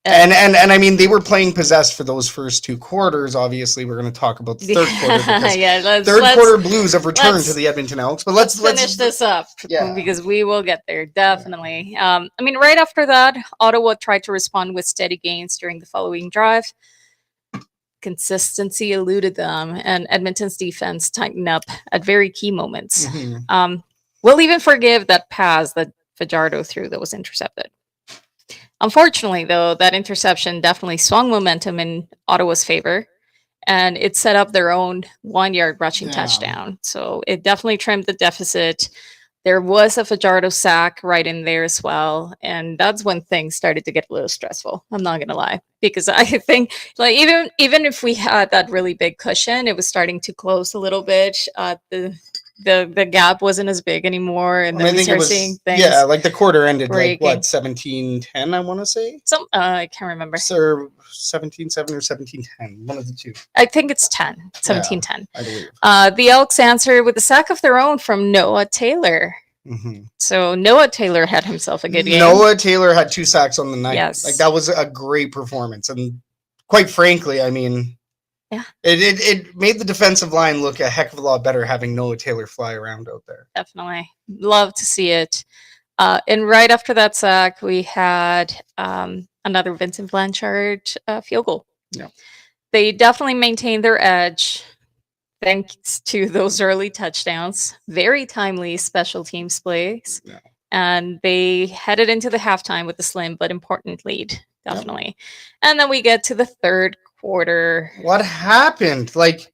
And I mean, they were playing possessed for those first 2 quarters. Obviously, we're going to talk about the third quarter because third quarter blues have returned to the Edmonton Elks. But let's finish this up because we will get there definitely. I mean, right after that, Ottawa tried to respond with steady gains during the following drive. Consistency eluded them, and Edmonton's defense tightened up at very key moments. We'll even forgive that pass that Fajardo threw that was intercepted. Unfortunately, though, that interception definitely swung momentum in Ottawa's favor, and it set up their own 1-yard rushing touchdown. So it definitely trimmed the deficit. There was a Fajardo sack right in there as well, and that's when things started to get a little stressful. I'm not gonna lie, because I think like even if we had that really big cushion, it was starting to close a little bit. The gap wasn't as big anymore, and then we started seeing things. Yeah, like the quarter ended breaking. Like what, 17-10, I want to say. I can't remember. So 17-7 or 17-10, one of the 2. I think it's 17-10. Yeah, I believe. The Elks answered with a sack of their own from Noah Taylor. So Noah Taylor had himself a good game. Noah Taylor had 2 sacks on the night. Yes. Like that was a great performance, and quite frankly, I mean. Yeah. It made the defensive line look a heck of a lot better having Noah Taylor fly around out there. Definitely. Love to see it. And right after that sack, we had another Vincent Blanchard field goal. Yeah. They definitely maintained their edge thanks to those early touchdowns. Very timely special teams plays. Yeah. And they headed into the halftime with a slim but important lead. Definitely. Yeah. And then we get to the third quarter. What happened? Like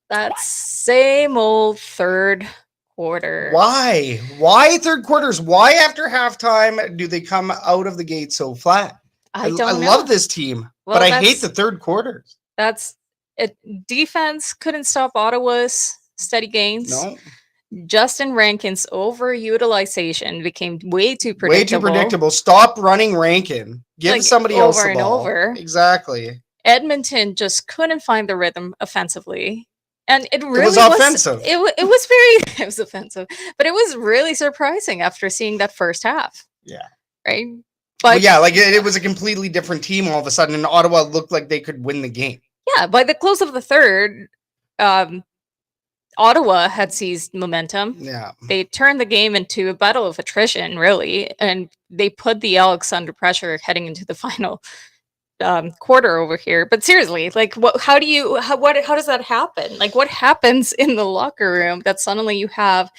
that same old third quarter. Why? Why third quarters? Why after halftime do they come out of the gate so flat? I love this team, but I hate the third quarters. That's it. Defense couldn't stop Ottawa's steady gains. No. Justin Rankin's overutilization became way too predictable. Stop running Rankin. Give somebody else the ball. Over. Exactly. Edmonton just couldn't find the rhythm offensively. And it really was offensive. It was offensive. But it was really surprising after seeing that first half. Yeah. Right? But it was a completely different team all of a sudden, and Ottawa looked like they could win the game. Yeah, by the close of the third, Ottawa had seized momentum. Yeah. They turned the game into a battle of attrition, really, and they put the Elks under pressure heading into the final quarter over here. But seriously, like, how does that happen? Like, what happens in the locker room that suddenly you have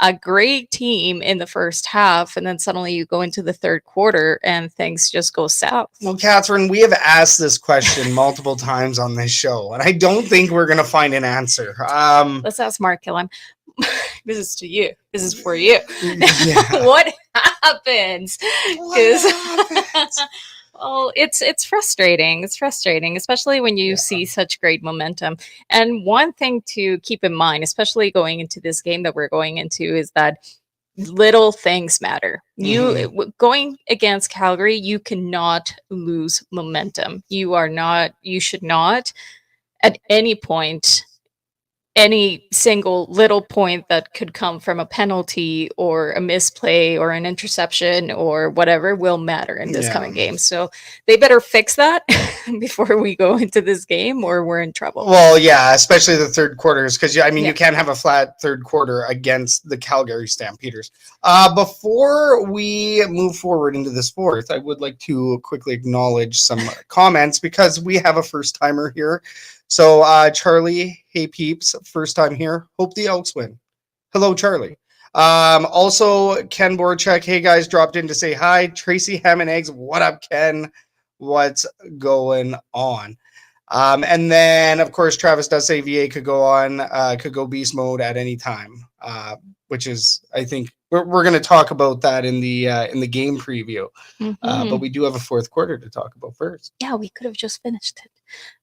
a great team in the first half, and then suddenly you go into the third quarter and things just go south? Well, Catherine, we have asked this question multiple times on this show, and I don't think we're going to find an answer. Let's ask Mark Killam. This is to you. This is for you. Yeah. What happens? Well, it's frustrating. It's frustrating, especially when you see such great momentum. And one thing to keep in mind, especially going into this game that we're going into, is that little things matter. Going against Calgary, you cannot lose momentum. You should not at any point, any single little point that could come from a penalty or a misplay or an interception or whatever will matter in this coming game. So they better fix that before we go into this game, or we're in trouble. Well, yeah, especially the third quarters, because you can't have a flat third quarter against the Calgary Stampeders. Before we move forward into this fourth, I would like to quickly acknowledge some comments, because we have a first timer here. So, Charlie, hey peeps, first time here. Hope the Elks win. Hello, Charlie. Also, Ken Borchek, hey guys, dropped in to say hi. Tracy Ham and Eggs, what up, Ken? What's going on? And then, of course, Travis does say VA could go beast mode at any time, which is, I think, we're going to talk about that in the game preview. But we do have a fourth quarter to talk about first. Yeah, we could have just finished it.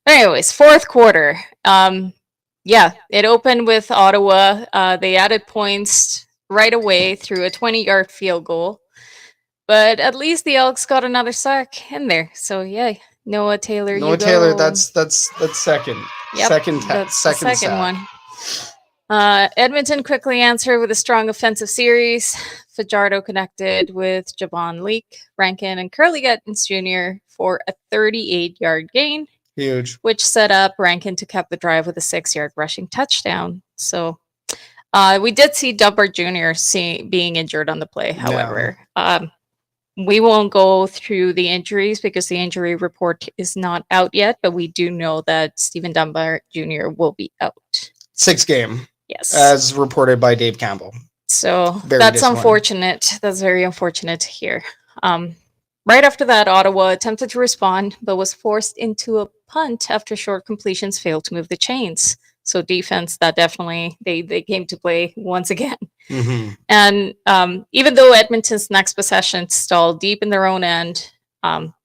But anyways, fourth quarter. It opened with Ottawa. They added points right away through a 20-yard field goal. But at least the Elks got another sack in there. So, yeah, Noah Taylor. That's second. Yep, that's the second one. Edmonton quickly answered with a strong offensive series. Fajardo connected with Javon Leak, Rankin, and Curly Gittins Jr. for a 38-yard gain. Huge. Which set up Rankin to cap the drive with a 6-yard rushing touchdown. So we did see Dunbar Jr. being injured on the play, however. We won't go through the injuries because the injury report is not out yet, but we do know that Stephen Dunbar Jr. will be out. 6 game. Yes. As reported by Dave Campbell. So that's unfortunate. That's very unfortunate to hear. Right after that, Ottawa attempted to respond, but was forced into a punt after short completions failed to move the chains. So defense, that definitely, they came to play once again. And even though Edmonton's next possession stalled deep in their own end,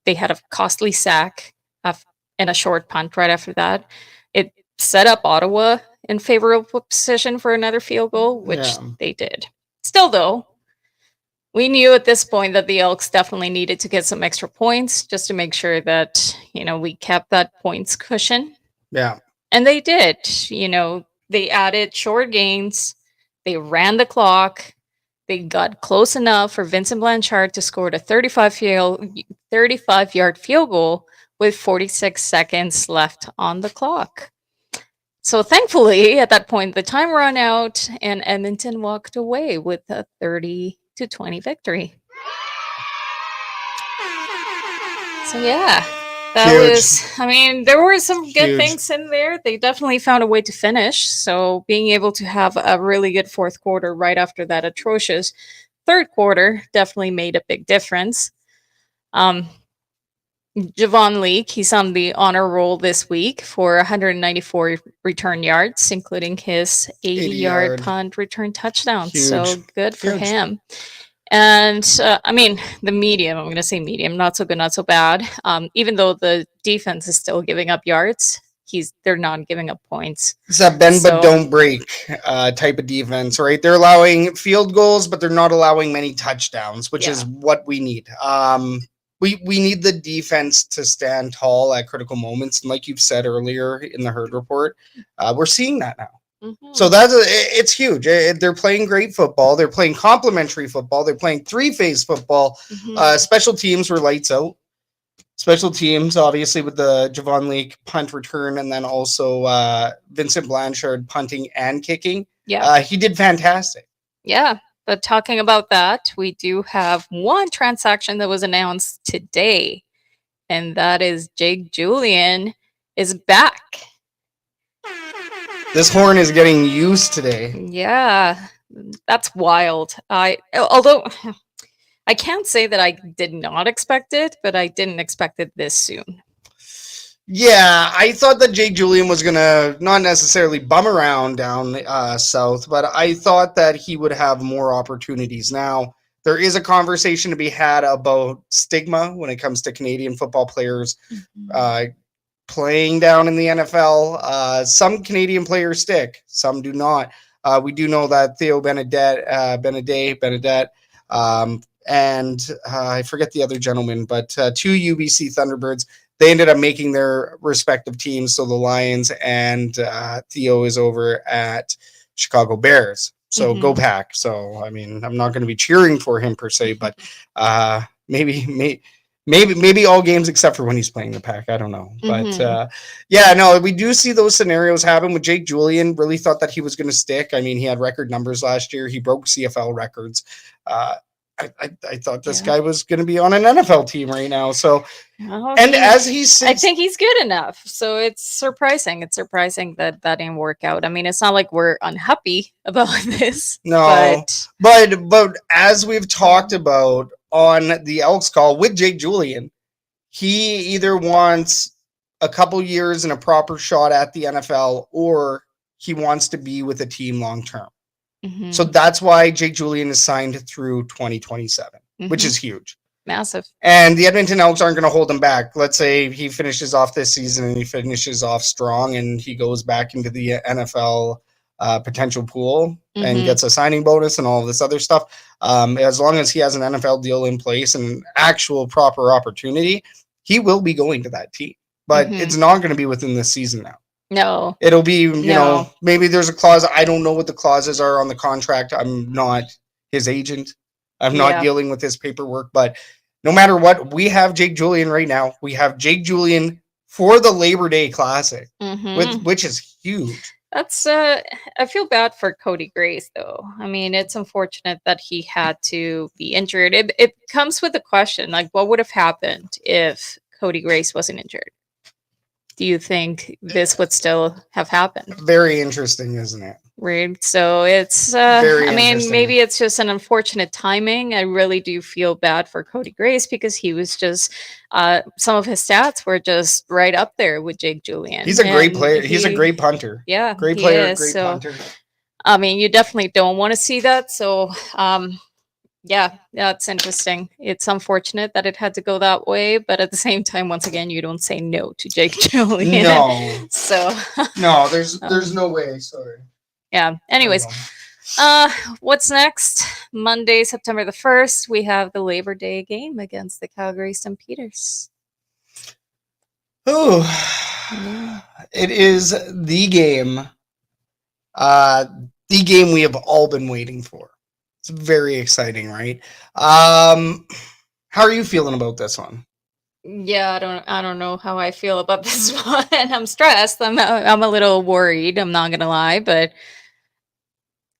they had a costly sack and a short punt right after that. It set up Ottawa in favorable position for another field goal, which they did. Still, though, we knew at this point that the Elks definitely needed to get some extra points just to make sure that, we kept that points cushion. Yeah. And they did. They added short gains. They ran the clock. They got close enough for Vincent Blanchard to score a 35-yard field goal with 46 seconds left on the clock. So thankfully, at that point, the time ran out and Edmonton walked away with a 30-20 victory. So yeah, that was, there were some good things in there. They definitely found a way to finish. So being able to have a really good fourth quarter right after that atrocious third quarter definitely made a big difference. Javon Leak, he's on the honor roll this week for 194 return yards, including his 80-yard punt return touchdown. Huge. So good for him. And the medium, I'm going to say medium, not so good, not so bad. Even though the defense is still giving up yards, they're not giving up points. It's that bend but don't break type of defense, right? They're allowing field goals, but they're not allowing many touchdowns, which is what we need. We need the defense to stand tall at critical moments. And like you've said earlier in the Herd Report, we're seeing that now. So it's huge. They're playing great football. They're playing complementary football. They're playing three-phase football. Special teams were lights out. Special teams, obviously, with the Javon Leak punt return, and then also Vincent Blanchard punting and kicking. Yeah, he did fantastic. Yeah. But talking about that, we do have one transaction that was announced today. and that is Jake Julian is back. This horn is getting used today. Yeah, that's wild. Although I can't say that I did not expect it, but I didn't expect it this soon. Yeah, I thought that Jake Julian was going to not necessarily bum around down south, but I thought that he would have more opportunities. Now, there is a conversation to be had about stigma when it comes to Canadian football players playing down in the NFL. Some Canadian players stick, some do not. We do know that Theo Benedet, and I forget the other gentleman, but two UBC Thunderbirds, they ended up making their respective teams. So the Lions and Theo is over at Chicago Bears. So go Pack. So, I mean, I'm not going to be cheering for him per se, but maybe all games except for when he's playing the Pack. I don't know. But yeah, no, we do see those scenarios happen with Jake Julian. Really thought that he was going to stick. I mean, he had record numbers last year. He broke CFL records. I thought this guy was going to be on an NFL team right now. So, as he's, I think he's good enough. So it's surprising. It's surprising that that didn't work out. I mean, it's not like we're unhappy about this. No, but as we've talked about on the Elks Call with Jake Julian, he either wants a couple years and a proper shot at the NFL, or he wants to be with a team long term. So that's why Jake Julian is signed through 2027, which is huge. Massive. And the Edmonton Elks aren't going to hold him back. Let's say he finishes off this season and he finishes off strong and he goes back into the NFL potential pool and gets a signing bonus and all of this other stuff. As long as he has an NFL deal in place and an actual proper opportunity, he will be going to that team. But it's not going to be within this season now. No. It'll be, you know, maybe there's a clause. I don't know what the clauses are on the contract. I'm not his agent. I'm not dealing with his paperwork. But no matter what, we have Jake Julian right now. We have Jake Julian for the Labor Day Classic, which is huge. That's I feel bad for Cody Grace, though. I mean, it's unfortunate that he had to be injured. It comes with a question, like, what would have happened if Cody Grace wasn't injured? Do you think this would still have happened? Very interesting, isn't it? Right. So it's, I mean, maybe it's just an unfortunate timing. I really do feel bad for Cody Grace because he was just, some of his stats were just right up there with Jake Julian. He's a great player. He's a great punter. Yeah. Great player, great punter. I mean, you definitely don't want to see that. So, yeah, it's interesting. It's unfortunate that it had to go that way, but at the same time, once again, you don't say no to Jake Julian. No. So no, there's no way. Sorry. Yeah. Anyways, what's next? Monday, September the 1st, we have the Labor Day game against the Calgary Stampeders. Oh, it is the game we have all been waiting for. It's very exciting, right? How are you feeling about this one? Yeah, I don't know how I feel about this one. I'm stressed. I'm a little worried. I'm not gonna lie, but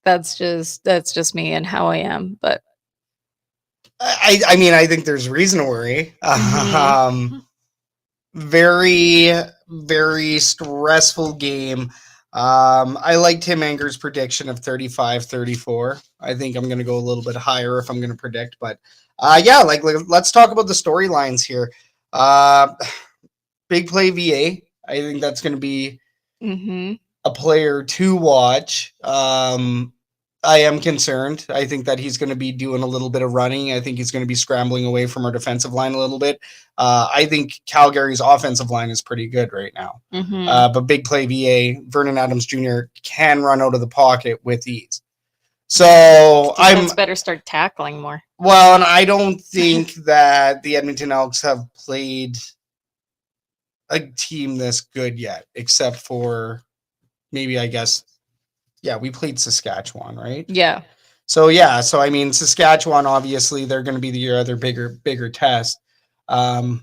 that's just me and how I am. But I mean, I think there's reason to worry. Very, very stressful game. I like Tim Enger's prediction of 35-34. I think I'm going to go a little bit higher if I'm going to predict, but yeah, like let's talk about the storylines here. Big play VA. I think that's going to be a player to watch. I am concerned. I think that he's going to be doing a little bit of running. I think he's going to be scrambling away from our defensive line a little bit. I think Calgary's offensive line is pretty good right now. But big play VA, Vernon Adams Jr. can run out of the pocket with ease. So I'm better start tackling more. Well, and I don't think that the Edmonton Elks have played a team this good yet, except for maybe, I guess, yeah, we played Saskatchewan, right? Yeah. So yeah, so I mean, Saskatchewan, obviously, they're going to be the other bigger test. And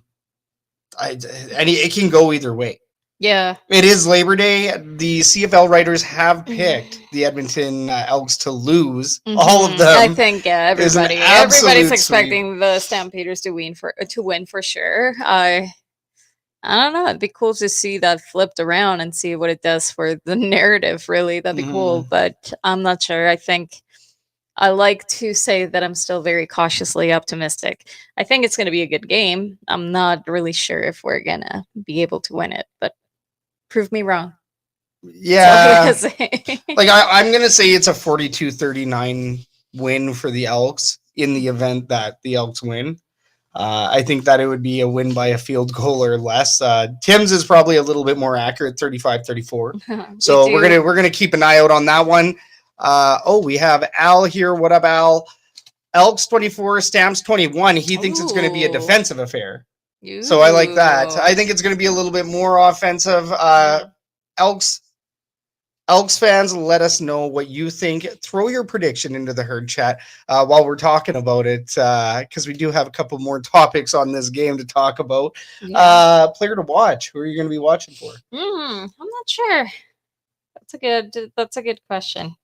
it can go either way. Yeah. It is Labor Day. The CFL writers have picked the Edmonton Elks to lose. All of them. I think is an everybody's absolute expecting the Stampeders to win for sure. I don't know. It'd be cool to see that flipped around and see what it does for the narrative. Really, that'd be cool. But I'm not sure. I think I like to say that I'm still very cautiously optimistic. I think it's going to be a good game. I'm not really sure if we're gonna be able to win it, but prove me wrong. Yeah. That's all I'm gonna say. Like I'm going to say it's a 42-39 win for the Elks in the event that the Elks win. I think that it would be a win by a field goal or less. Tim's is probably a little bit more accurate, 35-34. So we're gonna keep an eye out on that one. We have Al here. What up, Al? Elks 24, Stamps 21. He thinks it's going to be a defensive affair. So I like that. I think it's going to be a little bit more offensive. Elks fans, let us know what you think. Throw your prediction into the herd chat while we're talking about it, because we do have a couple more topics on this game to talk about. Yeah. Player to watch. Who are you going to be watching for? I'm not sure. That's a good question.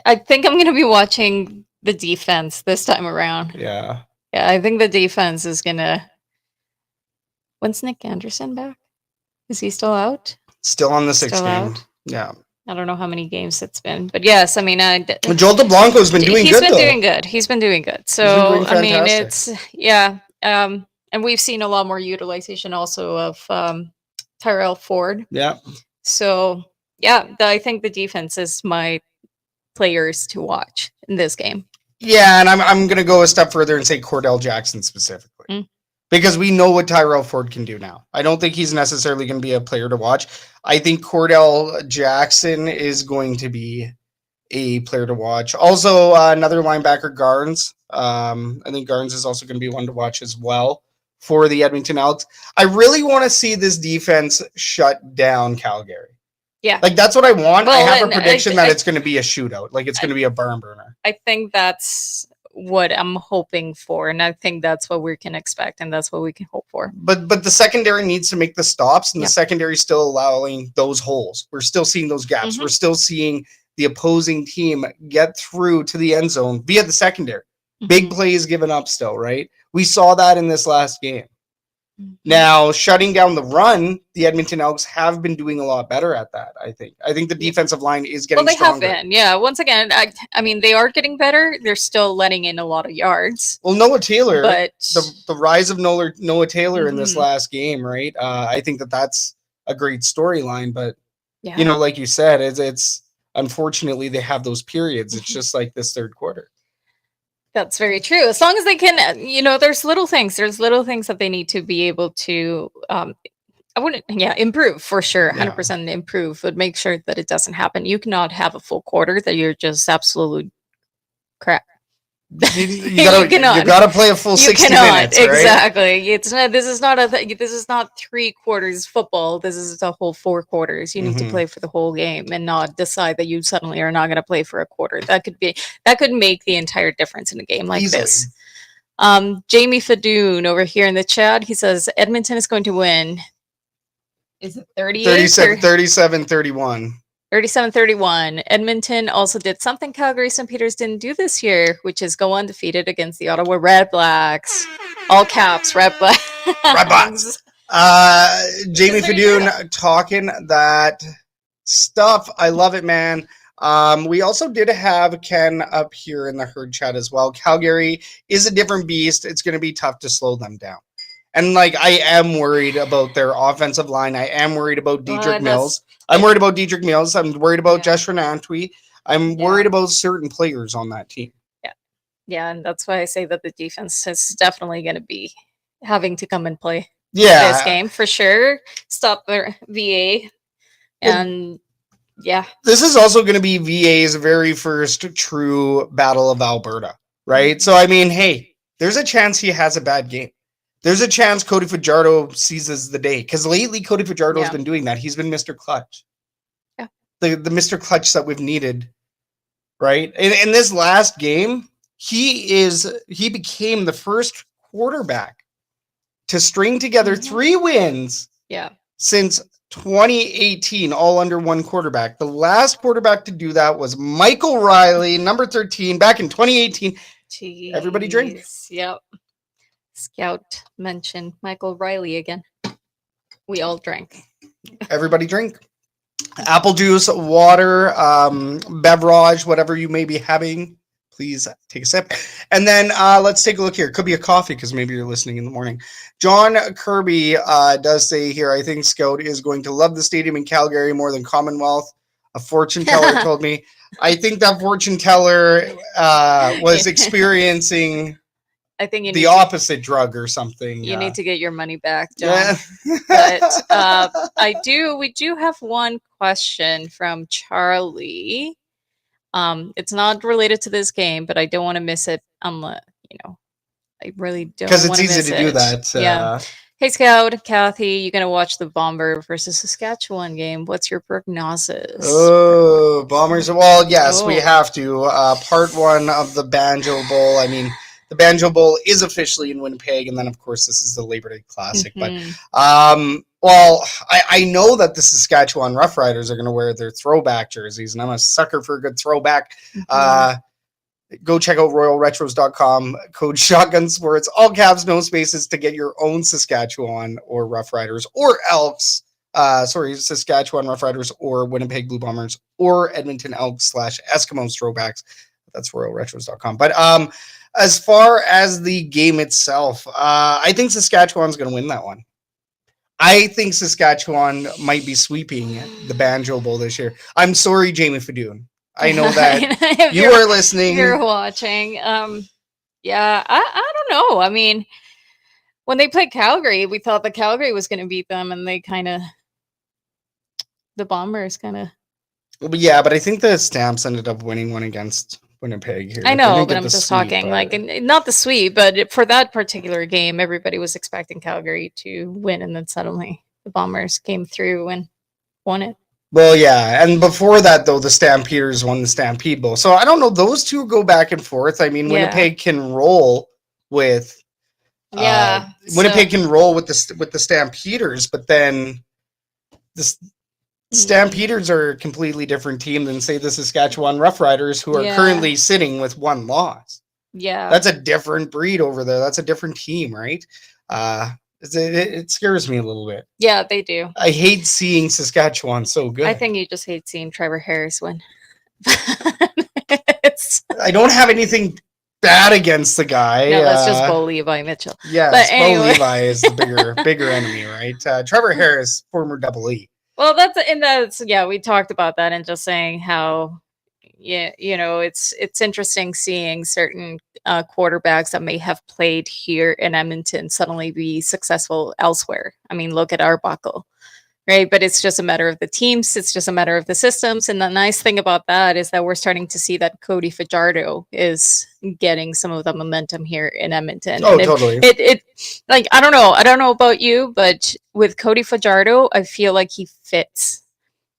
I think I'm going to be watching the defense this time around. Yeah. Yeah, I think the defense is going to... When's Nick Anderson back? Is he still out? Still on the sixth game. Out? Yeah. I don't know how many games it's been. But yes, I mean... Joel DeBlanco's been doing good, though. He's been doing good. So, I mean, it's... Yeah. And we've seen a lot more utilization also of Tyrell Ford. Yeah. So, yeah, I think the defense is my players to watch in this game. Yeah, and I'm going to go a step further and say Cordell Jackson specifically. Because we know what Tyrell Ford can do now. I don't think he's necessarily going to be a player to watch. I think Cordell Jackson is going to be a player to watch. Also, another linebacker, Garnes. I think Garnes is also going to be one to watch as well for the Edmonton Elks. I really want to see this defense shut down Calgary. Yeah. Like, that's what I want. Well, I have a prediction that it's going to be a shootout. Like, it's going to be a barn burner. I think that's what I'm hoping for, and I think that's what we can expect, and that's what we can hope for. But the secondary needs to make the stops, and the secondary still allowing those holes. We're still seeing those gaps. We're still seeing the opposing team get through to the end zone via the secondary. Big plays given up still, right? We saw that in this last game. Now, shutting down the run, the Edmonton Elks have been doing a lot better at that, I think. I think the defensive line is getting stronger. Have been, yeah. Once again, I mean, they are getting better. They're still letting in a lot of yards. Well, Noah Taylor, but the rise of Noah Taylor in this last game, right? I think that's a great storyline, but, you know, like you said, it's unfortunately they have those periods. It's just like this third quarter. That's very true. As long as they can, you know, there's little things that they need to be able to, improve for sure. 100% improve, but make sure that it doesn't happen. You cannot have a full quarter that you're just absolute crap. You gotta play a full 60 minutes, right? Exactly. It's not. This is not 3 quarters football. This is the whole 4 quarters. You need to play for the whole game and not decide that you suddenly are not going to play for a quarter. That could make the entire difference in a game like this. Jamie Fadoon over here in the chat, he says Edmonton is going to win. Is it 37-31? 37-31. Edmonton also did something Calgary Stampeders didn't do this year, which is go undefeated against the Ottawa Red Blacks. All caps, Red Blacks. Red Blacks. Jamie Fadoon talking that stuff. I love it, man. We also did have Ken up here in the herd chat as well. Calgary is a different beast. It's going to be tough to slow them down. And, like, I am worried about their offensive line. I am worried about Dedrick Mills. I'm worried about Dedrick Mills. I'm worried about Josh Renantwi. I'm worried about certain players on that team. Yeah, and that's why I say that the defense is definitely going to be having to come and play this game for sure. Stop their VA. And, this is also going to be VA's very first true Battle of Alberta, right? So, I mean, hey, there's a chance he has a bad game. There's a chance Cody Fajardo seizes the day, because lately Cody Fajardo has been doing that. He's been Mr. Clutch. Yeah. The Mr. Clutch that we've needed, right? In this last game, he became the first quarterback to string together 3 wins Yeah. Since 2018, all under one quarterback. The last quarterback to do that was Michael Riley, number 13, back in 2018. Jeez. Everybody drink. Yep. Scout mentioned Michael Riley again. We all drank. Everybody drink. Apple juice, water, beverage, whatever you may be having. Please take a sip. And then let's take a look here. Could be a coffee because maybe you're listening in the morning. John Kirby does say here, I think Scout is going to love the stadium in Calgary more than Commonwealth. A fortune teller told me. I think that fortune teller was experiencing I think the opposite drug or something. You need to get your money back, John. Yeah. But we do have one question from Charlie. It's not related to this game, but I don't want to miss it unless, I really don't want to miss it. Because it's easy to do that. Yeah. Hey, Scout, Kathy, you're going to watch the Bomber versus Saskatchewan game. What's your prognosis? Oh, Bombers. Well, yes, we have to. Part one of the Banjo Bowl. I mean, the Banjo Bowl is officially in Winnipeg, and then, of course, this is the Labor Day Classic. Mm-hmm. But, I know that the Saskatchewan Roughriders are going to wear their throwback jerseys, and I'm a sucker for a good throwback. Mm-hmm. Go check out royalretros.com, code Shotgun Sports, all caps, no spaces, to get your own Saskatchewan or Roughriders or Elks. Saskatchewan Roughriders or Winnipeg Blue Bombers or Edmonton Elks / Eskimos throwbacks. That's royalretros.com. But as far as the game itself, I think Saskatchewan's going to win that one. I think Saskatchewan might be sweeping the Banjo Bowl this year. I'm sorry, Jamie Fadoon. I know that you are listening. You're watching. Yeah, I don't know. I mean, when they played Calgary, we thought that Calgary was going to beat them, and the Bombers kind of. Yeah, but I think the Stamps ended up winning one against Winnipeg here. I know, but I'm just talking not the sweep, but for that particular game, everybody was expecting Calgary to win, and then suddenly the Bombers came through and won it. Well, yeah, and before that, though, the Stampeders won the Stampede Bowl. So I don't know; those two go back and forth. I mean, Winnipeg can roll with. Winnipeg can roll with the Stampeders, but then the Stampeders are a completely different team than, say, the Saskatchewan Roughriders, who are currently sitting with one loss. Yeah, that's a different breed over there. That's a different team, right? It scares me a little bit. Yeah, they do. I hate seeing Saskatchewan so good. I think you just hate seeing Trevor Harris win. I don't have anything bad against the guy. No, that's just Bo Levi Mitchell. Yes, but anyway. Bo Levi is the bigger enemy, right? Trevor Harris, former Double E. Well, we talked about that and just saying how, it's interesting seeing certain quarterbacks that may have played here in Edmonton suddenly be successful elsewhere. I mean, look at Arbuckle, right? But it's just a matter of the teams. It's just a matter of the systems. And the nice thing about that is that we're starting to see that Cody Fajardo is getting some of the momentum here in Edmonton. Oh, totally. I don't know about you, but with Cody Fajardo, I feel like he fits.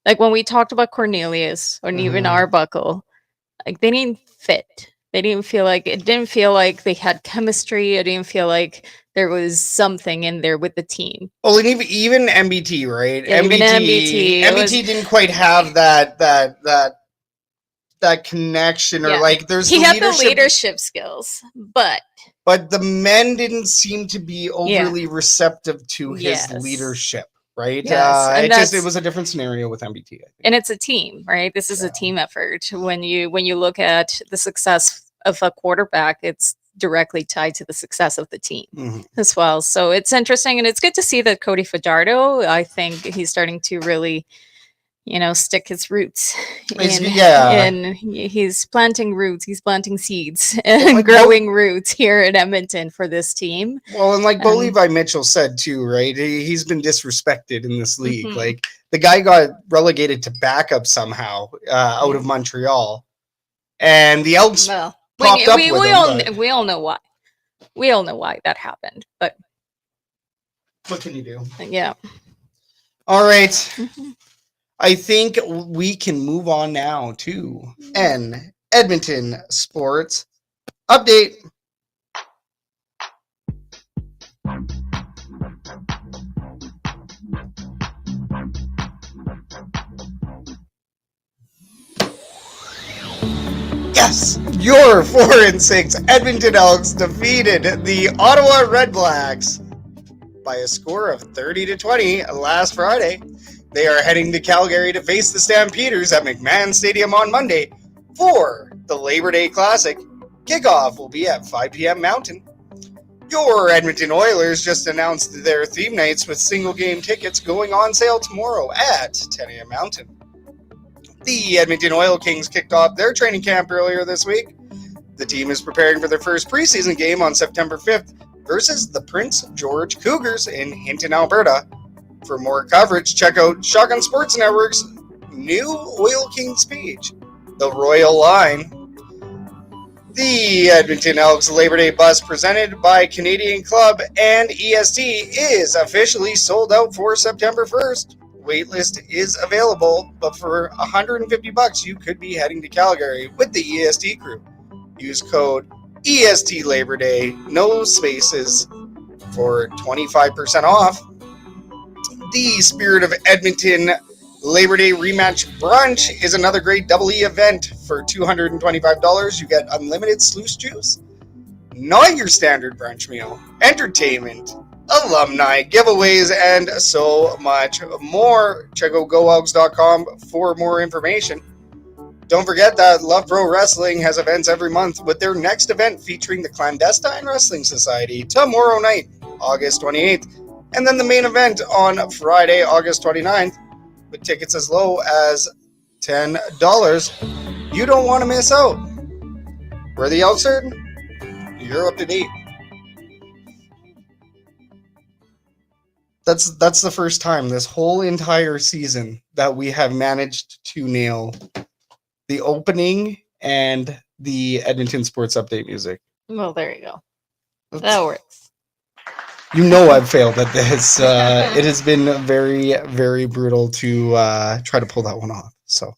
Like when we talked about Cornelius or even Arbuckle, like they didn't fit. It didn't feel like they had chemistry. It didn't feel like there was something in there with the team. Well, and even MBT, right? Yeah, MBT didn't quite have that connection, or he had the leadership skills, but the men didn't seem to be overly receptive to his leadership. Right. Yes. It was a different scenario with MBT. I think. And it's a team, right? This is a team effort. When you look at the success of a quarterback, it's directly tied to the success of the team as well. So it's interesting, and it's good to see that Cody Fajardo, I think he's starting to really, stick his roots. And he's planting roots. He's planting seeds and growing roots here in Edmonton for this team. Well, and like Bo Levi Mitchell said too, right? He's been disrespected in this league. Like the guy got relegated to backup somehow out of Montreal, and the Elks popped up with him. We all know why. We all know why that happened. But what can you do? Yeah. All right. I think we can move on now to an Edmonton Sports Update. Yes, your 4-6 Edmonton Elks defeated the Ottawa Red Blacks by a score of 30-20 last Friday. They are heading to Calgary to face the Stampeders at McMahon Stadium on Monday for the Labor Day Classic. Kickoff will be at 5 p.m. Mountain. Your Edmonton Oilers just announced their theme nights with single game tickets going on sale tomorrow at 10 a.m. Mountain. The Edmonton Oil Kings kicked off their training camp earlier this week. The team is preparing for their first preseason game on September 5th versus the Prince George Cougars in Hinton, Alberta. For more coverage, check out Shotgun Sports Network's new Oil Kings page, The Royal Line. The Edmonton Elks Labor Day bus presented by Canadian Club and EST is officially sold out for September 1st. Waitlist is available, but for $150 you could be heading to Calgary with the EST crew. Use code EST Labor Day, no spaces, for 25% off. The Spirit of Edmonton Labor Day Rematch Brunch is another great double E event. For $225 you get unlimited sluice juice, not your standard brunch meal, entertainment, alumni, giveaways, and so much more. Check out GoElks.com for more information. Don't forget that Love Pro Wrestling has events every month, with their next event featuring the Clandestine Wrestling Society tomorrow night, August 28th, and then the main event on Friday, August 29th, with tickets as low as $10. You don't want to miss out. We're the Elks Herd. You're up to date. That's the first time this whole entire season that we have managed to nail the opening and the Edmonton Sports Update music. Well, there you go. That works. You know I've failed at this. It has been very, very brutal to try to pull that one off. So,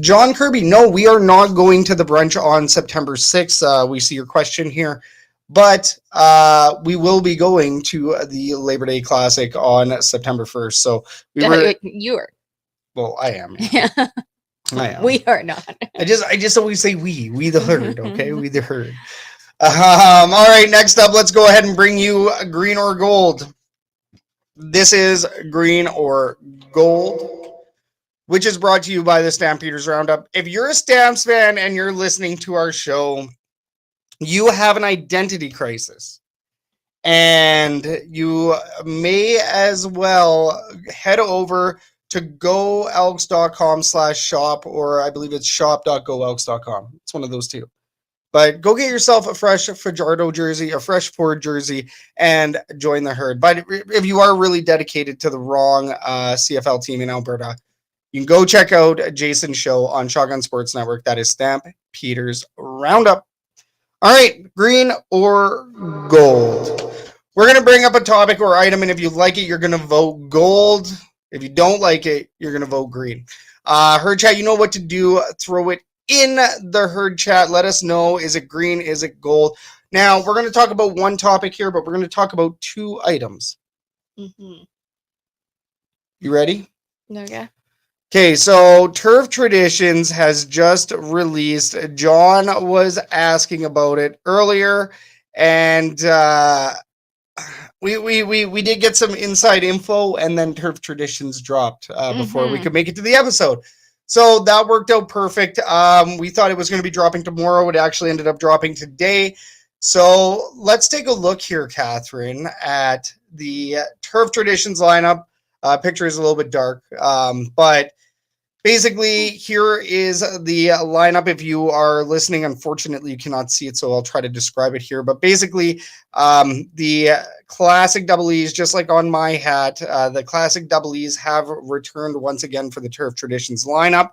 John Kirby, no, we are not going to the brunch on September 6th. We see your question here. But we will be going to the Labor Day Classic on September 1st. So you are. Well, I am. Yeah. I am. We are not. I just always say we the herd, okay? We the herd. All right, next up, let's go ahead and bring you Green or Gold. This is Green or Gold, which is brought to you by the Stampeders Roundup. If you're a Stamps fan and you're listening to our show, you have an identity crisis, and you may as well head over to goelks.com/shop, or I believe it's shop.goelks.com. It's one of those two. But go get yourself a fresh Fajardo jersey, a fresh Ford jersey, and join the herd. But if you are really dedicated to the wrong CFL team in Alberta, you can go check out Jason's show on Shotgun Sports Network. That is Stampeders Roundup. All right, green or gold. We're going to bring up a topic or item, and if you like it, you're going to vote gold. If you don't like it, you're going to vote green. Herd chat, you know what to do. Throw it in the herd chat. Let us know, is it green, is it gold? Now, we're going to talk about one topic here, but we're going to talk about two items. Mm-hmm. You ready? Okay. Okay, so Turf Traditions has just released. John was asking about it earlier, and we did get some inside info, and then Turf Traditions dropped before we could make it to the episode. So that worked out perfect. We thought it was going to be dropping tomorrow. It actually ended up dropping today. So let's take a look here, Catherine, at the Turf Traditions lineup. Picture is a little bit dark, but basically, here is the lineup. If you are listening, unfortunately, you cannot see it, so I'll try to describe it here. But basically, the classic double E's, just like on my hat, the classic double E's have returned once again for the Turf Traditions lineup.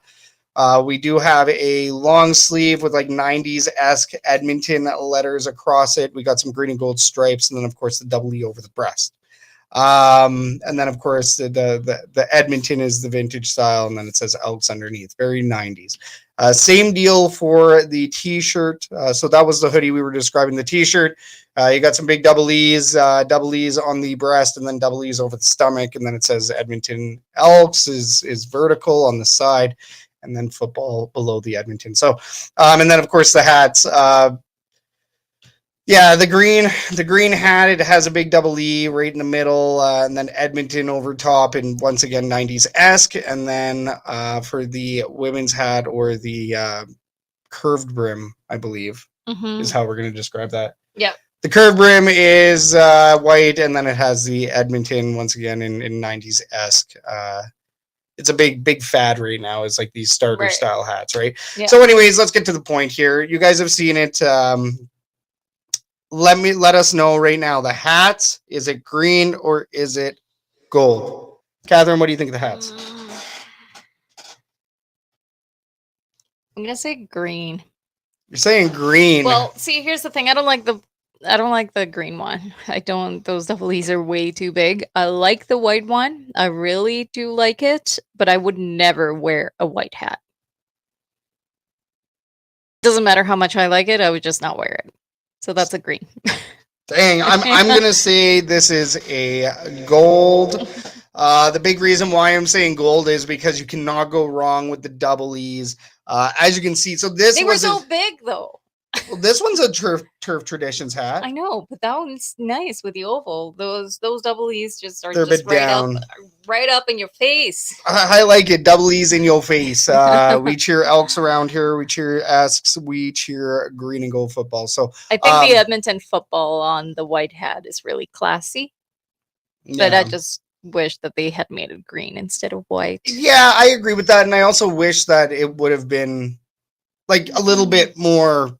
We do have a long sleeve with like 90s-esque Edmonton letters across it. We got some green and gold stripes, and then, of course, the double E over the breast. And then of course the Edmonton is the vintage style, and then it says Elks underneath, very 90s. Same deal for the t-shirt. So that was the hoodie we were describing. The t-shirt, you got some big double E's on the breast, and then double E's over the stomach, and then it says Edmonton Elks is vertical on the side, and then football below the Edmonton. So, and then of course the hats. Yeah, the green hat, it has a big double E right in the middle, and then Edmonton over top, and once again 90s-esque. And then for the women's hat, or the curved brim, I believe, is how we're going to describe that. Yeah. The curved brim is white, and then it has the Edmonton once again in 90s-esque. It's a big fad right now. It's like these starter style hats, right? Yeah. So anyways, let's get to the point here. You guys have seen it. Let us know right now. The hats, is it green or is it gold? Catherine, what do you think of the hats? I'm gonna say green. You're saying green. Well, see, here's the thing. I don't like the green one. Those double E's are way too big. I like the white one. I really do like it, but I would never wear a white hat. Doesn't matter how much I like it, I would just not wear it. So that's a green. Dang, I'm gonna say this is a gold. The big reason why I'm saying gold is because you cannot go wrong with the double E's. As you can see, so they were so big though. Well, this one's a turf traditions hat. I know, but that one's nice with the oval. Those double E's just are right up in your face. I like it. Double E's in your face. We cheer Elks around here. We cheer Esks. We cheer green and gold football. So I think the Edmonton football on the white hat is really classy. But I just wish that they had made it green instead of white. Yeah, I agree with that, and I also wish that it would have been like a little bit more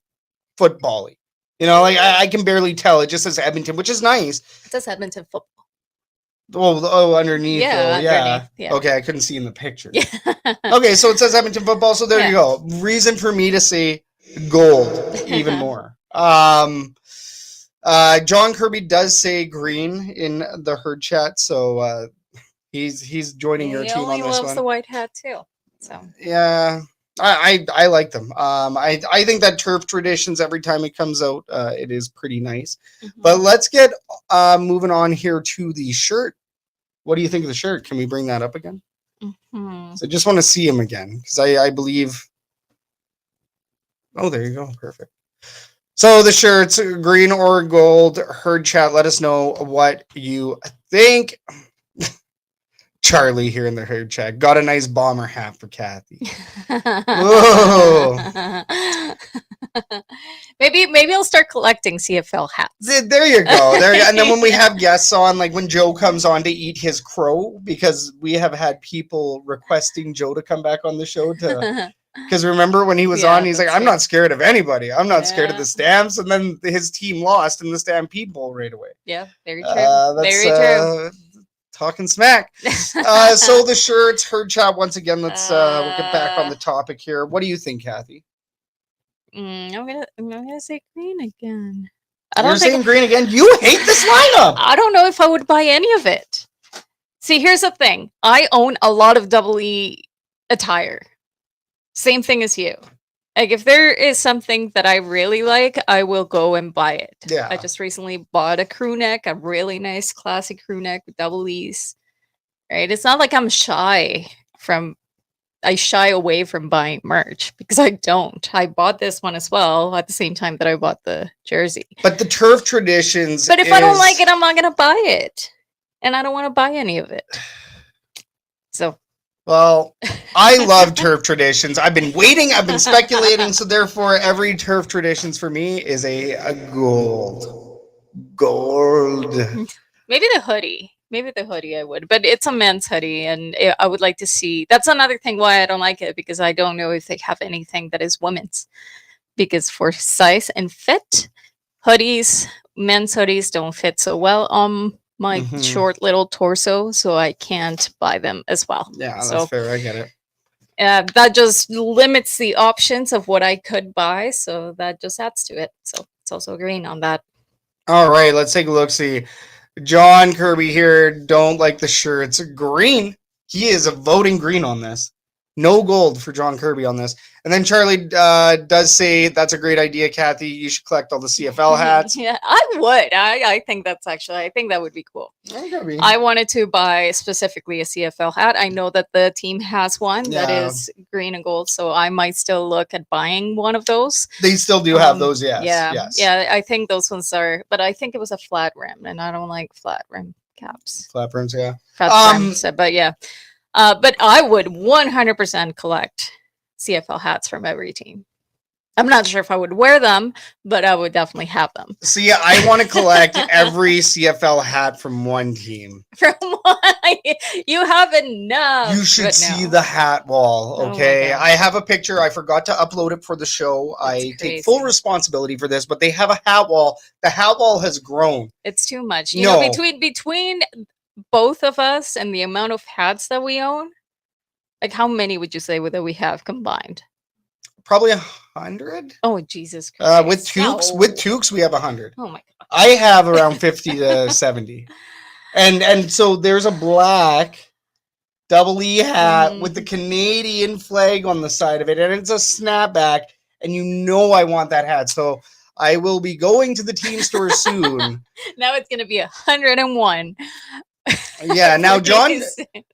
football-y. You know, like I can barely tell. It just says Edmonton, which is nice. It says Edmonton football. Oh, underneath. Yeah, underneath, yeah. Okay, I couldn't see in the picture. Okay, so it says Edmonton football. So there you go. Reason for me to say gold even more. John Kirby does say green in the herd chat, so he's joining your team on this one. He loves the white hat too. So yeah. I like them. I think that turf traditions, every time it comes out, it is pretty nice. But let's get moving on here to the shirt. What do you think of the shirt? Can we bring that up again? So I just want to see him again, because I believe. Oh, there you go. Perfect. So the shirts, green or gold, herd chat. Let us know what you think. Charlie here in the herd chat got a nice bomber hat for Kathy. Whoa. Maybe I'll start collecting CFL hats. There you go. And then when we have guests on, like when Joe comes on to eat his crow, because we have had people requesting Joe to come back on the show to. Because remember when he was on, he's like, I'm not scared of anybody. I'm not scared of the Stamps. And then his team lost in the Stampede Bowl right away. Yeah, very true. Very true. Talking smack. So the shirts, herd chat once again. Let's we'll get back on the topic here. What do you think, Kathy? I'm gonna say green again. You're saying green again? You hate this lineup. I don't know if I would buy any of it. See, here's the thing. I own a lot of double E attire. Same thing as you. Like, if there is something that I really like, I will go and buy it. Yeah. I just recently bought a crew neck, a really nice classic crew neck with double E's. Right? It's not like I shy away from buying merch, because I don't. I bought this one as well at the same time that I bought the jersey. But the turf traditions. But if I don't like it, I'm not gonna buy it. And I don't want to buy any of it. So. Well, I love turf traditions. I've been waiting. I've been speculating. So therefore, every turf traditions for me is a gold. Maybe the hoodie. I would. But it's a men's hoodie. And I would like to see. That's another thing why I don't like it. Because I don't know if they have anything that is women's. Because for size and fit, men's hoodies don't fit so well on my short little torso, so I can't buy them as well. Yeah, that's fair. I get it. That just limits the options of what I could buy, so that just adds to it. So it's also green on that. All right, let's take a look. See, John Kirby here don't like the shirts. Green. He is voting green on this. No gold for John Kirby on this. And then Charlie does say, that's a great idea, Kathy. You should collect all the CFL hats. Yeah, I would. I think I think that would be cool. Okay. I wanted to buy specifically a CFL hat. I know that the team has one that is green and gold, so I might still look at buying one of those. They still do have those, yes. Yeah, I think those ones are, but I think it was a flat rim, and I don't like flat rim caps. Flat rims, yeah. Flat rims, but yeah. But I would 100% collect CFL hats from every team. I'm not sure if I would wear them, but I would definitely have them. See, I want to collect every CFL hat from one team. From one, you have enough. You should see the hat wall, okay? I have a picture. I forgot to upload it for the show. I take full responsibility for this, but they have a hat wall. The hat wall has grown. It's too much. You know, between both of us and the amount of hats that we own, like how many would you say that we have combined? Probably 100. Oh, Jesus Christ. With Tukes, we have 100. Oh my God. I have around 50 to 70. And so there's a black double E hat with the Canadian flag on the side of it, and it's a snapback, and you know I want that hat. So I will be going to the team store soon. Now it's going to be 101. Yeah, now John,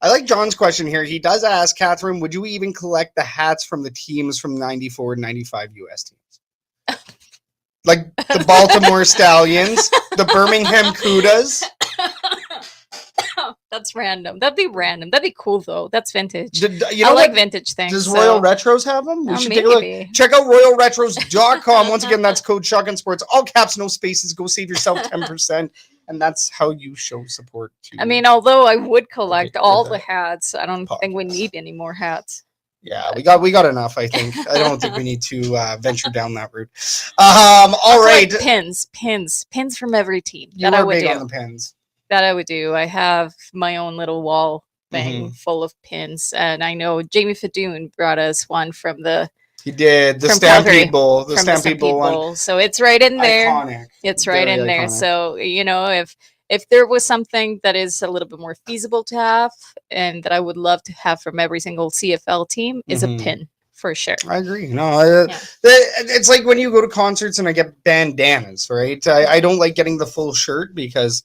I like John's question here. He does ask, Catherine, would you even collect the hats from the teams from 94 and 95 US teams? Like the Baltimore Stallions, the Birmingham Cudas. That's random. That'd be random. That'd be cool, though. That's vintage. You know, I like vintage things. Does Royal Retros have them? We should take a look. Check out royalretros.com. Once again, that's code Shotgun Sports. All caps, no spaces. Go save yourself 10%. And that's how you show support. I mean, although I would collect all the hats, I don't think we need any more hats. Yeah, we got enough, I think. I don't think we need to venture down that route. All right. Pins from every team. You are big on the pins. That I would do. I have my own little wall thing full of pins, and I know Jamie Fadoon brought us one from the. He did the Stampede Bowl, the Stampede Bowl one. So it's right in there. Iconic. It's right in there. So you know, if there was something that is a little bit more feasible to have, and that I would love to have from every single CFL team, is a pin. For sure. I agree. No, it's like when you go to concerts and I get bandanas, right? I don't like getting the full shirt because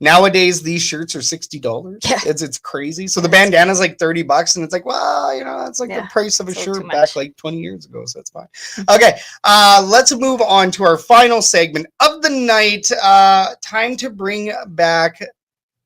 nowadays these shirts are $60. Yeah. It's crazy. So the bandana is like $30, and it's like, well, you know, that's like the price of a shirt back like 20 years ago. So that's fine. Okay, let's move on to our final segment of the night. Time to bring back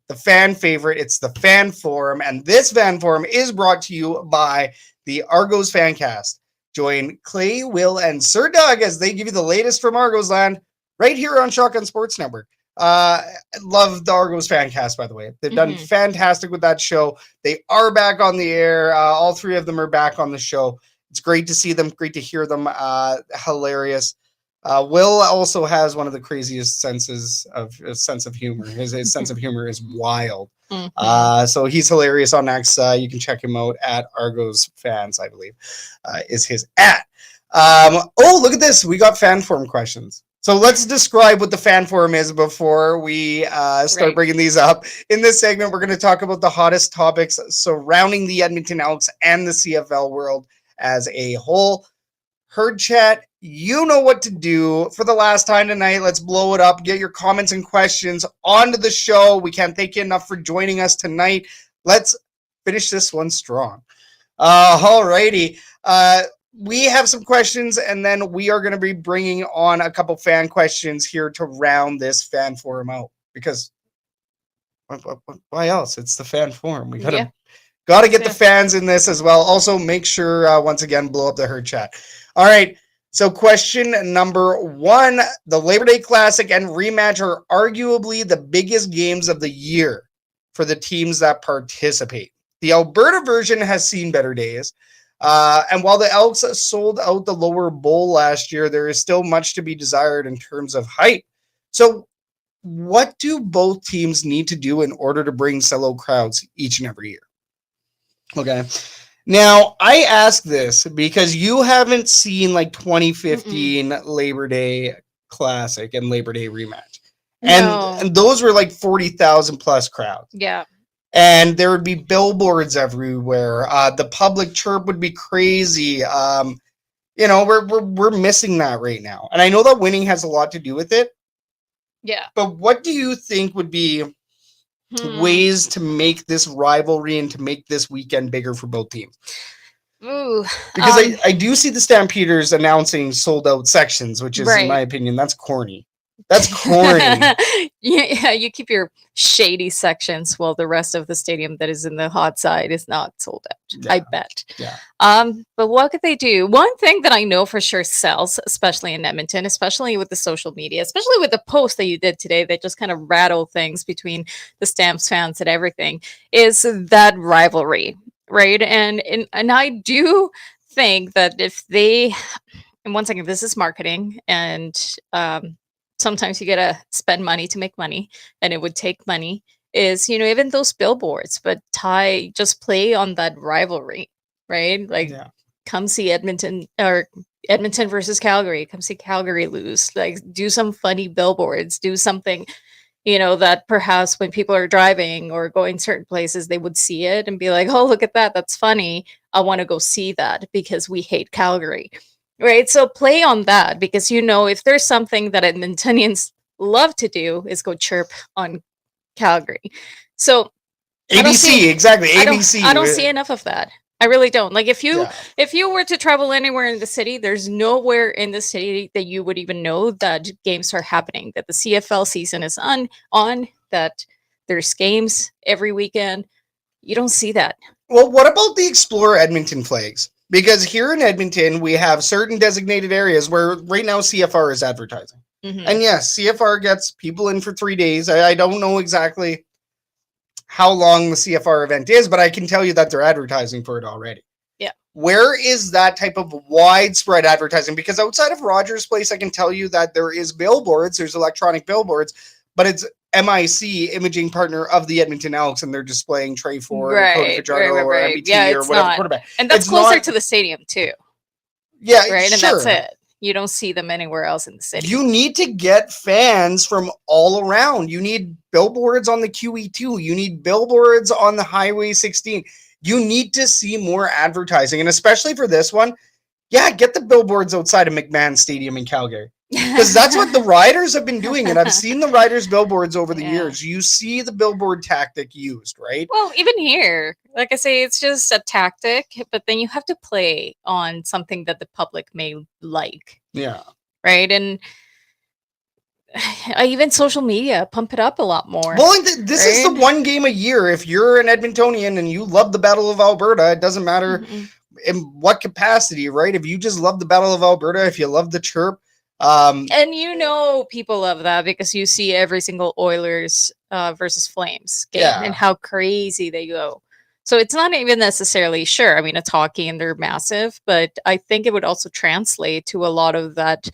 the fan favorite. It's the Fan Forum, and this Fan Forum is brought to you by the Argos Fancast. Join Clay, Will, and Sir Doug as they give you the latest from Argos land right here on Shotgun Sports Network. Love the Argos Fancast, by the way. They've done fantastic with that show. They are back on the air. All three of them are back on the show. It's great to see them, great to hear them. Hilarious. Will also has one of the craziest sense of humor. His sense of humor is wild. So he's hilarious on X. You can check him out at Argos Fans, I believe, is his at. Oh, look at this. We got Fan Forum questions. So let's describe what the Fan Forum is before we start bringing these up. In this segment, we're going to talk about the hottest topics surrounding the Edmonton Elks and the CFL world as a whole. Herd chat, you know what to do. For the last time tonight, let's blow it up. Get your comments and questions onto the show. We can't thank you enough for joining us tonight. Let's finish this one strong. All righty. We have some questions, and then we are going to be bringing on a couple fan questions here to round this Fan Forum out. Because why else? It's the Fan Forum. We gotta get the fans in this as well. Also, make sure once again blow up the herd chat. All right. So, question number 1: the Labor Day Classic and rematch are arguably the biggest games of the year for the teams that participate. The Alberta version has seen better days. And while the Elks sold out the lower bowl last year, there is still much to be desired in terms of hype. So what do both teams need to do in order to bring sellout crowds each and every year? Okay. Now, I ask this because you haven't seen like 2015 Labor Day Classic and Labor Day rematch. And those were like 40,000 plus crowds. Yeah. and there would be billboards everywhere. The public chirp would be crazy. You know, we're missing that right now. And I know that winning has a lot to do with it. Yeah. But what do you think would be ways to make this rivalry and to make this weekend bigger for both teams? Ooh. Because I do see the Stampeders announcing sold out sections, which is, in my opinion, that's corny. That's corny. Yeah, you keep your shady sections while the rest of the stadium that is in the hot side is not sold out. Yeah. I bet. Yeah. But what could they do? One thing that I know for sure sells, especially in Edmonton, especially with the social media, especially with the post that you did today that just kind of rattle things between the Stamps fans and everything, is that rivalry, right? And I do think that if they, and once again, this is marketing, and sometimes you gotta spend money to make money, and it would take money, is, you know, even those billboards, but just play on that rivalry, right? Like, come see Edmonton, or Edmonton versus Calgary, come see Calgary lose, like, do some funny billboards, do something, you know, that perhaps when people are driving or going certain places, they would see it and be like, oh, look at that, that's funny, I want to go see that because we hate Calgary. Right, so play on that, because, you know, if there's something that Edmontonians love to do is go chirp on Calgary. So ABC, exactly. ABC. I don't see enough of that. I really don't. Like, if you were to travel anywhere in the city, there's nowhere in the city that you would even know that games are happening, that the CFL season is on, that there's games every weekend. You don't see that. Well, what about the Explore Edmonton flags? Because here in Edmonton, we have certain designated areas where right now CFR is advertising. Mm-hmm. And yes, CFR gets people in for 3 days. I don't know exactly how long the CFR event is, but I can tell you that they're advertising for it already. Yeah. Where is that type of widespread advertising? Because outside of Rogers Place, I can tell you that there is billboards, there's electronic billboards, but it's MIC, imaging partner of the Edmonton Elks, and they're displaying Trey Ford, Cody Fajardo, or MBT, or whatever quarterback. And that's closer to the stadium too. Yeah, right. Sure. And that's it. You don't see them anywhere else in the city. You need to get fans from all around. You need billboards on the QE2. You need billboards on the Highway 16. You need to see more advertising, and especially for this one, get the billboards outside of McMahon Stadium in Calgary. Because that's what the Riders have been doing, and I've seen the Riders billboards over the years. You see the billboard tactic used, right? Well, even here, like I say, it's just a tactic, but then you have to play on something that the public may like. Yeah. Right? And even social media, pump it up a lot more. Well, this is the one game a year. If you're an Edmontonian and you love the Battle of Alberta, it doesn't matter in what capacity, right? If you just love the Battle of Alberta, if you love the chirp, and you know people love that because you see every single Oilers versus Flames game and how crazy they go. So it's not even necessarily, sure, I mean, it's hockey and they're massive, but I think it would also translate to a lot of that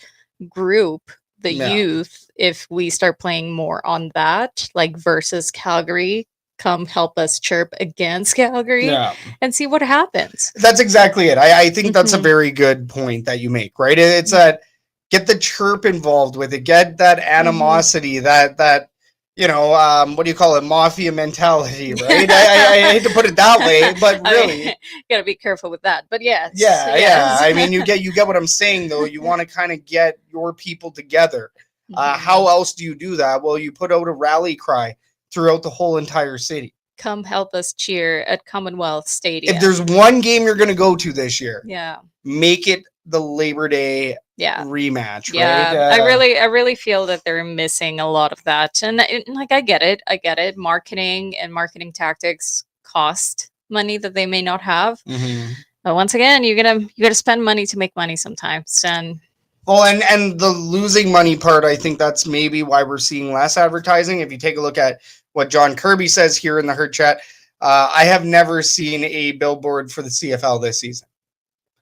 group, the youth, if we start playing more on that, like versus Calgary, come help us chirp against Calgary and see what happens. That's exactly it. I think that's a very good point that you make, right? It's that get the chirp involved with it, get that animosity, that you know, what do you call it, mafia mentality, right? I hate to put it that way, but really, you gotta be careful with that. But yes. Yeah. I mean, you get what I'm saying, though. You want to kind of get your people together. How else do you do that? Well, you put out a rally cry throughout the whole entire city. Come help us cheer at Commonwealth Stadium. If there's one game you're going to go to this year, make it the Labor Day rematch. Yeah, right? I really feel that they're missing a lot of that, and like I get it. Marketing and marketing tactics cost money that they may not have. But once again, you gotta spend money to make money sometimes, and. Well, and the losing money part, I think that's maybe why we're seeing less advertising. If you take a look at what John Kirby says here in the Herd Chat, I have never seen a billboard for the CFL this season.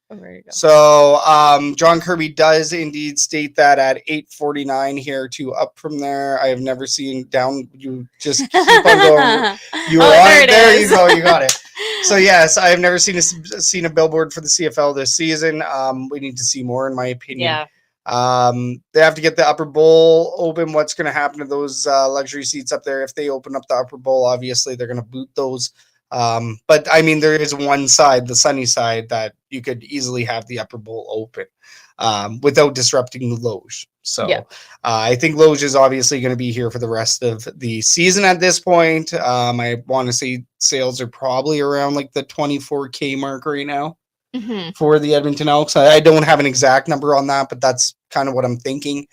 Oh, there you go. So John Kirby does indeed state that at 8:49 here to up from there. I have never seen down. You just keep on going. You are on it. There you go. You got it. So yes, I have never seen a billboard for the CFL this season. We need to see more, in my opinion. They have to get the upper bowl open. What's going to happen to those luxury seats up there? If they open up the upper bowl, obviously they're going to boot those. But I mean, there is one side, the sunny side, that you could easily have the upper bowl open without disrupting the loge. So Yeah. I think loge is obviously going to be here for the rest of the season at this point. I want to say sales are probably around like the 24K mark right now Mhm. for the Edmonton Elks. I don't have an exact number on that, but that's kind of what I'm thinking.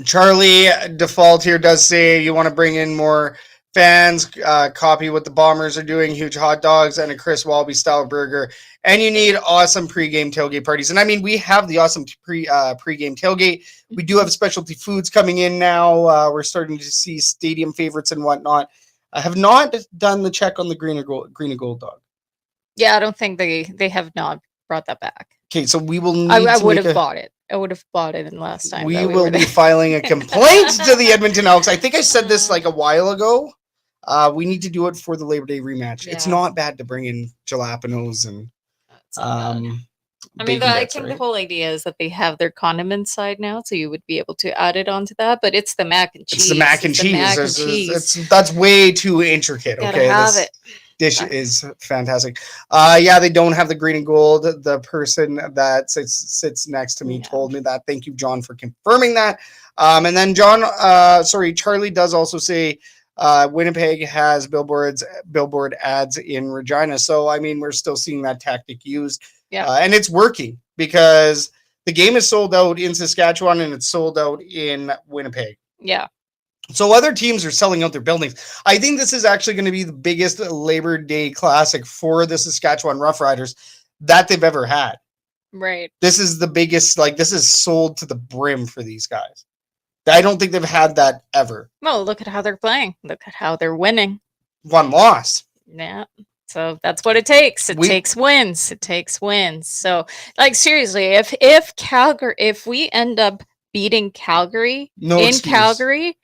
Charlie Default here does say you want to bring in more fans, copy what the Bombers are doing, huge hot dogs and a Chris Walby style burger, and you need awesome pregame tailgate parties. And I mean, we have the awesome pregame tailgate. We do have specialty foods coming in now. We're starting to see stadium favorites and whatnot. I have not done the check on the green and gold dog. Yeah, I don't think they have not brought that back. Okay, so we will need I to would make have bought it. I would have bought it in last time. We that will were be there. filing a complaint to the Edmonton Elks. I think I said this like a while ago. We need to do it for the Labor Day rematch. It's Yeah. not bad to bring in jalapenos and It's not bad. I mean, bacon I bits, think the right? whole idea is that they have their condiment side now, so you would be able to add it onto that. But it's the mac and cheese. It's the mac and It's the cheese. mac and There's- cheese. that's way too intricate. Gotta Okay, have this it. dish Right. is fantastic. Yeah, they don't have the green and gold. The person that sits next to me Yeah. told me that. Thank you, John, for confirming that. And then Charlie does also say Winnipeg has billboard ads in Regina. So I mean, we're still seeing that tactic used. Yeah. And it's working because the game is sold out in Saskatchewan and it's sold out in Winnipeg. Yeah. So other teams are selling out their buildings. I think this is actually going to be the biggest Labor Day classic for the Saskatchewan Roughriders that they've ever had. Right. This is the biggest, like, this is sold to the brim for these guys. I don't think they've had that ever. Well, look at how they're playing. Look at how they're winning. One loss. Yeah. So that's what it takes. It We- takes wins. It takes wins. So, like, seriously, if we end up beating Calgary No in excuse. Calgary,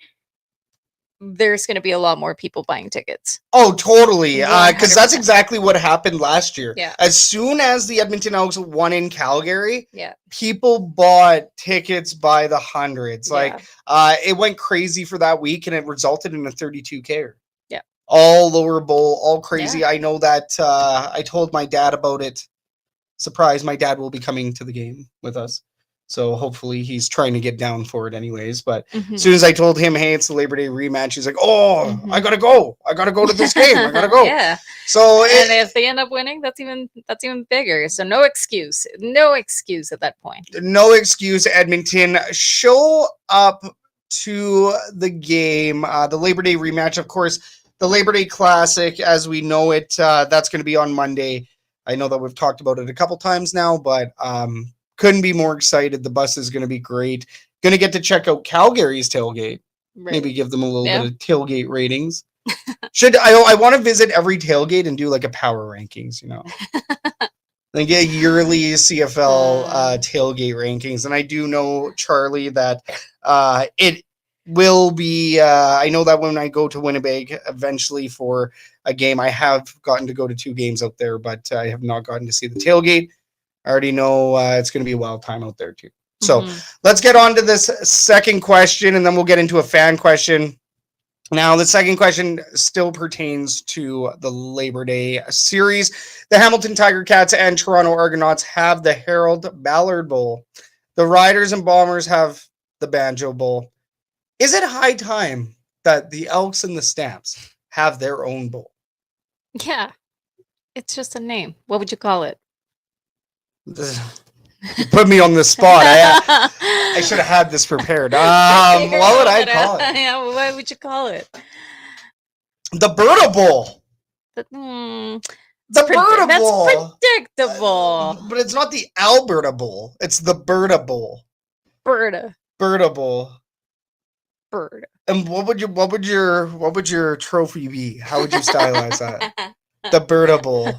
there's going to be a lot more people buying tickets. Oh, totally. Because that's 100%. exactly what happened last year. Yeah. As soon as the Edmonton Elks won in Calgary, Yeah. people bought tickets by the hundreds. Like, Yeah. it went crazy for that week, and it resulted in a 32K. Yeah. All lower bowl, all crazy. I know that I told my dad about it. Surprise, my dad will be coming to the game with us. So hopefully he's trying to get down for it anyways. But Mhm. as soon as I told him, hey, it's the Labor Day rematch, he's like, oh, Mhm. I gotta go. I gotta go to this game. I gotta go. Yeah. So And if they end up winning, that's even bigger. So no excuse. No excuse at that point. no excuse, Edmonton. Show up to the game. The Labor Day rematch, of course, the Labor Day Classic, as we know it, that's going to be on Monday. I know that we've talked about it a couple times now, but couldn't be more excited. The bus is going to be great. Going to get to check out Calgary's tailgate. Right. Maybe give them a little Yeah. bit of tailgate ratings. I want to visit every tailgate and do like a power rankings, you know. Like a yearly CFL tailgate rankings. And I do know, Charlie, that it will be I know that when I go to Winnipeg eventually for a game, I have gotten to go to 2 games out there, but I have not gotten to see the tailgate. I already know it's going to be a wild time out there too. So Mhm. let's get on to this second question, and then we'll get into a fan question. Now, the second question still pertains to the Labor Day series. The Hamilton Tiger Cats and Toronto Argonauts have the Harold Ballard Bowl. The Riders and Bombers have the Banjo Bowl. Is it high time that the Elks and the Stamps have their own bowl? Yeah. It's just a name. What would you call it? You put me on the spot. I should have had this prepared. What would I call it? Yeah, what would you call it? The Berta Bowl. The Berta Bowl. That's predictable. But it's not the Alberta Bowl. It's the Berta Bowl. Berta. Berta Bowl. Berta. And what would your trophy be? How would you stylize that? The Berta Bowl.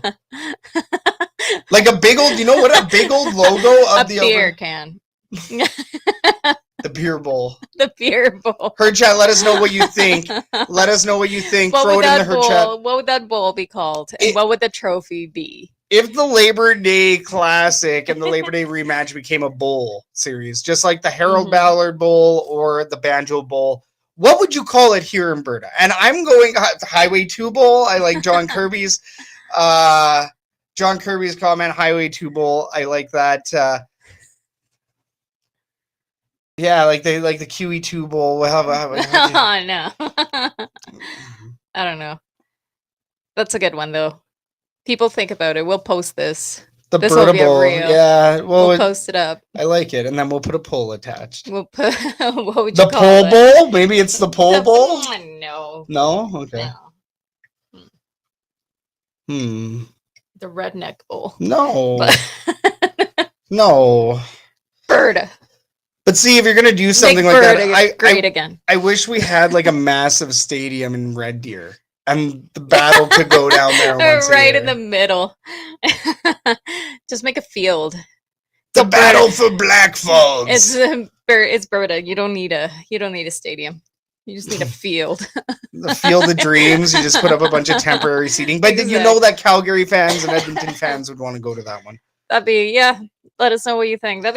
Like a big old, you know what a big old logo of A the beer can. the beer bowl. The beer bowl. Herd chat, let us know what you think. Let us know what you think. What Throw would it in the that herd chat. bowl? What would that bowl be called? And It- what would the trophy be? if the Labor Day Classic and the Labor Day rematch became a bowl series, just like the Harold Ballard Bowl or the Banjo Bowl, what would you call it here in Alberta? And I'm going Highway 2 Bowl. I like John Kirby's comment, Highway 2 Bowl. I like that. Yeah, like the QE2 Bowl. Oh, no. I don't know. That's a good one, though. People think about it. We'll post this. The This will Berta be a Bowl. reel. Yeah, well, We'll post it up. I like it, and then we'll put a poll attached. We'll put. What would you The call Pole it? Bowl? Maybe it's the Pole Bowl? No. No? Okay. No. The Redneck Bowl. No. But No. Berta. But see, if you're going to do something Make like Berta that, great again. I wish we had like a massive stadium in Red Deer and the battle could go down there once Right a in year. the middle. Just make a field. The battle for Black Falls. It's Berta. You don't need a stadium. You just need a field. The Field of Dreams. You just put up a bunch of temporary seating. But did you know that Calgary fans and Edmonton fans would want to go to that one? That'd be, yeah. Let us know what you think. I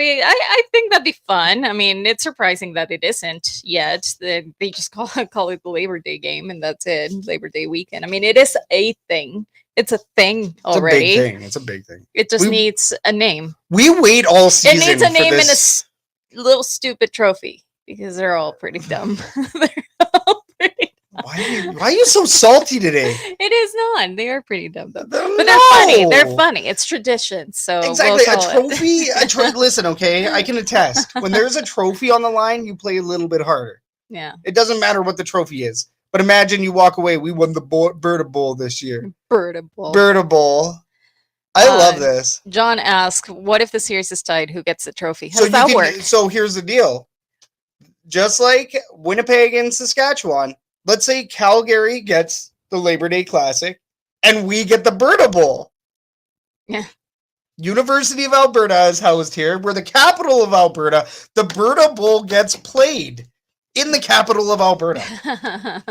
think that'd be fun. I mean, it's surprising that it isn't yet. They just call it the Labor Day game, and that's it. Labor Day weekend. I mean, it is a thing. It's a thing already. It's a big thing. It just needs a name. We wait all season. It needs a name for and this. a little stupid trophy because they're all pretty dumb. They're all pretty. Why are you so salty today? It is not. They are pretty dumb though. But No. they're funny. They're funny. It's tradition. So Exactly. we'll A call trophy. Listen, okay, I can attest. When there's a trophy on the line, you play a little bit harder. Yeah. It doesn't matter what the trophy is. But imagine you walk away. We won the Berta Bowl this year. Berta Bowl. Berta Bowl. I love this. John asked, "What if the series is tied? Who gets the trophy? How So does that you work?" So here's the deal. Just like Winnipeg and Saskatchewan, let's say Calgary gets the Labor Day Classic and we get the Berta Bowl. Yeah. University of Alberta is housed here. We're the capital of Alberta. The Berta Bowl gets played in the capital of Alberta.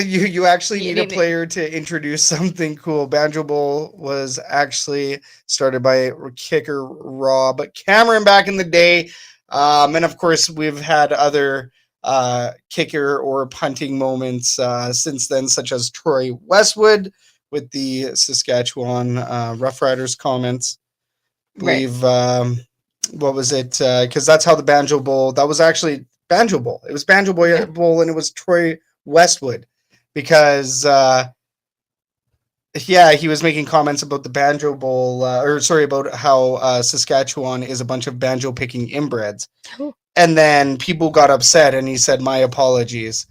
You actually need a player to introduce something cool. Banjo Bowl was actually started by kicker Rob Cameron back in the day. And of course, we've had other kicker or punting moments since then, such as Troy Westwood with the Saskatchewan Roughriders comments. I believe, what was it? Because that's how the Banjo Bowl, that was actually Banjo Bowl. It was Banjo Bowl and it was Troy Westwood because he was making comments about the Banjo Bowl about how Saskatchewan is a bunch of banjo picking inbreds. And then people got upset and he said, "My apologies."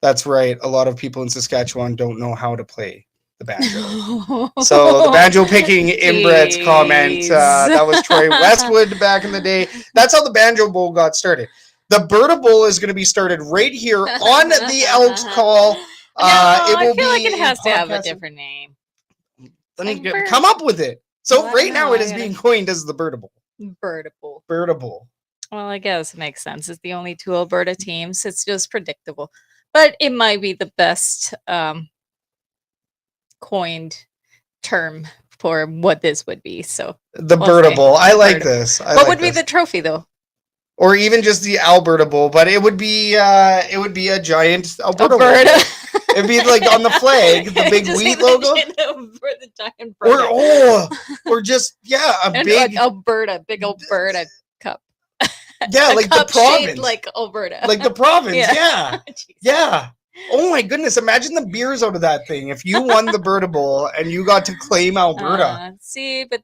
That's right. A lot of people in Saskatchewan don't know how to play the banjo. So the banjo picking inbreds comment, that was Troy Westwood back in the day. That's how the Banjo Bowl got started. The Berta Bowl is going to be started right here on the Elks Call. I feel like it has to have a different name. Come up with it. So right now it is being coined as the Berta Bowl. Berta Bowl. Berta Bowl. Well, I guess it makes sense. It's the only two Alberta teams. It's just predictable. But it might be the best coined term for what this would be. So the Berta Bowl. I like this. What would be the trophy though? Or even just the Alberta Bowl, but it would be a giant Alberta Bowl. It'd be like on the flag, the big wheat logo. For the giant or just big Alberta cup. Yeah, like the province, like Alberta, like the province. Yeah. Oh my goodness! Imagine the beers out of that thing if you won the Berta Bowl and you got to claim Alberta. But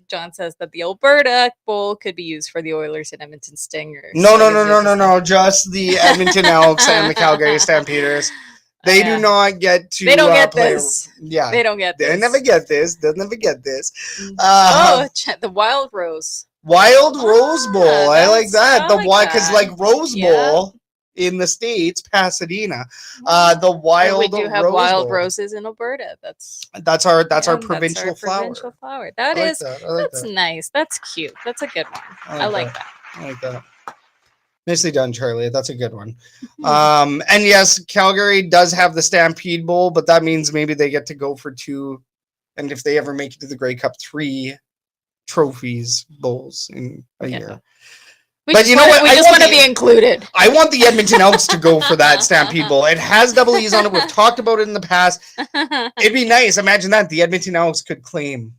John says that the Alberta Bowl could be used for the Oilers and Edmonton Stingers. No. Just the Edmonton Elks and the Calgary Stampeders. They do not get to. They don't get this. Yeah, they don't get this. They never get this. They'll never get this. The Wild Rose. Wild Rose Bowl. I like that. Because like Rose Bowl in the States, Pasadena. The Wild. We do have Rose wild Bowl. Roses in Alberta. That's our provincial flower. That's nice. That's cute. That's a good one. I like that. I like that. Nicely done, Charlie. That's a good one. And yes, Calgary does have the Stampede Bowl, but that means maybe they get to go for two and if they ever make it to the Grey Cup, 3 trophies, bowls in a year. But you know what? We just want to be included. I want the Edmonton Elks to go for that Stampede Bowl. It has double E's on it. We've talked about it in the past. It'd be nice. Imagine that the Edmonton Elks could claim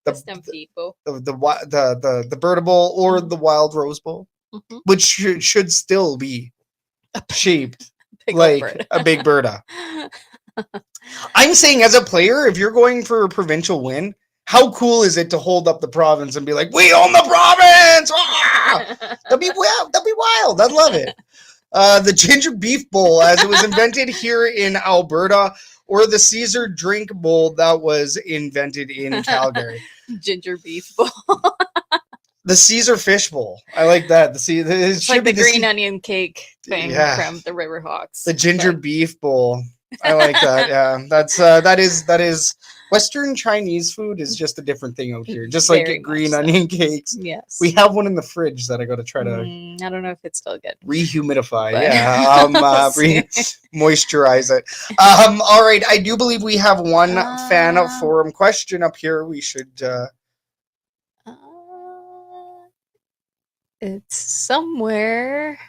the Stampede Bowl, the Berta Bowl or the Wild Rose Bowl, which should still be shaped like a big Berta. I'm saying, as a player, if you're going for a provincial win, how cool is it to hold up the province and be like, we own the province? Ah! That'd be wild. I'd love it. The Ginger Beef Bowl, as it was invented here in Alberta, or the Caesar Drink Bowl that was invented in Calgary. Ginger Beef Bowl. The Caesar Fish Bowl. I like that. It's like the green onion cake thing from the Riverhawks. The Ginger Beef Bowl. I like that. Yeah, that is Western Chinese food is just a different thing out here. Just like green onion cakes. Yes, we have one in the fridge that I got to try to. I don't know if it's still good. Rehumidify, moisturize it. All right, I do believe we have one fan forum question up here. We should. It's somewhere.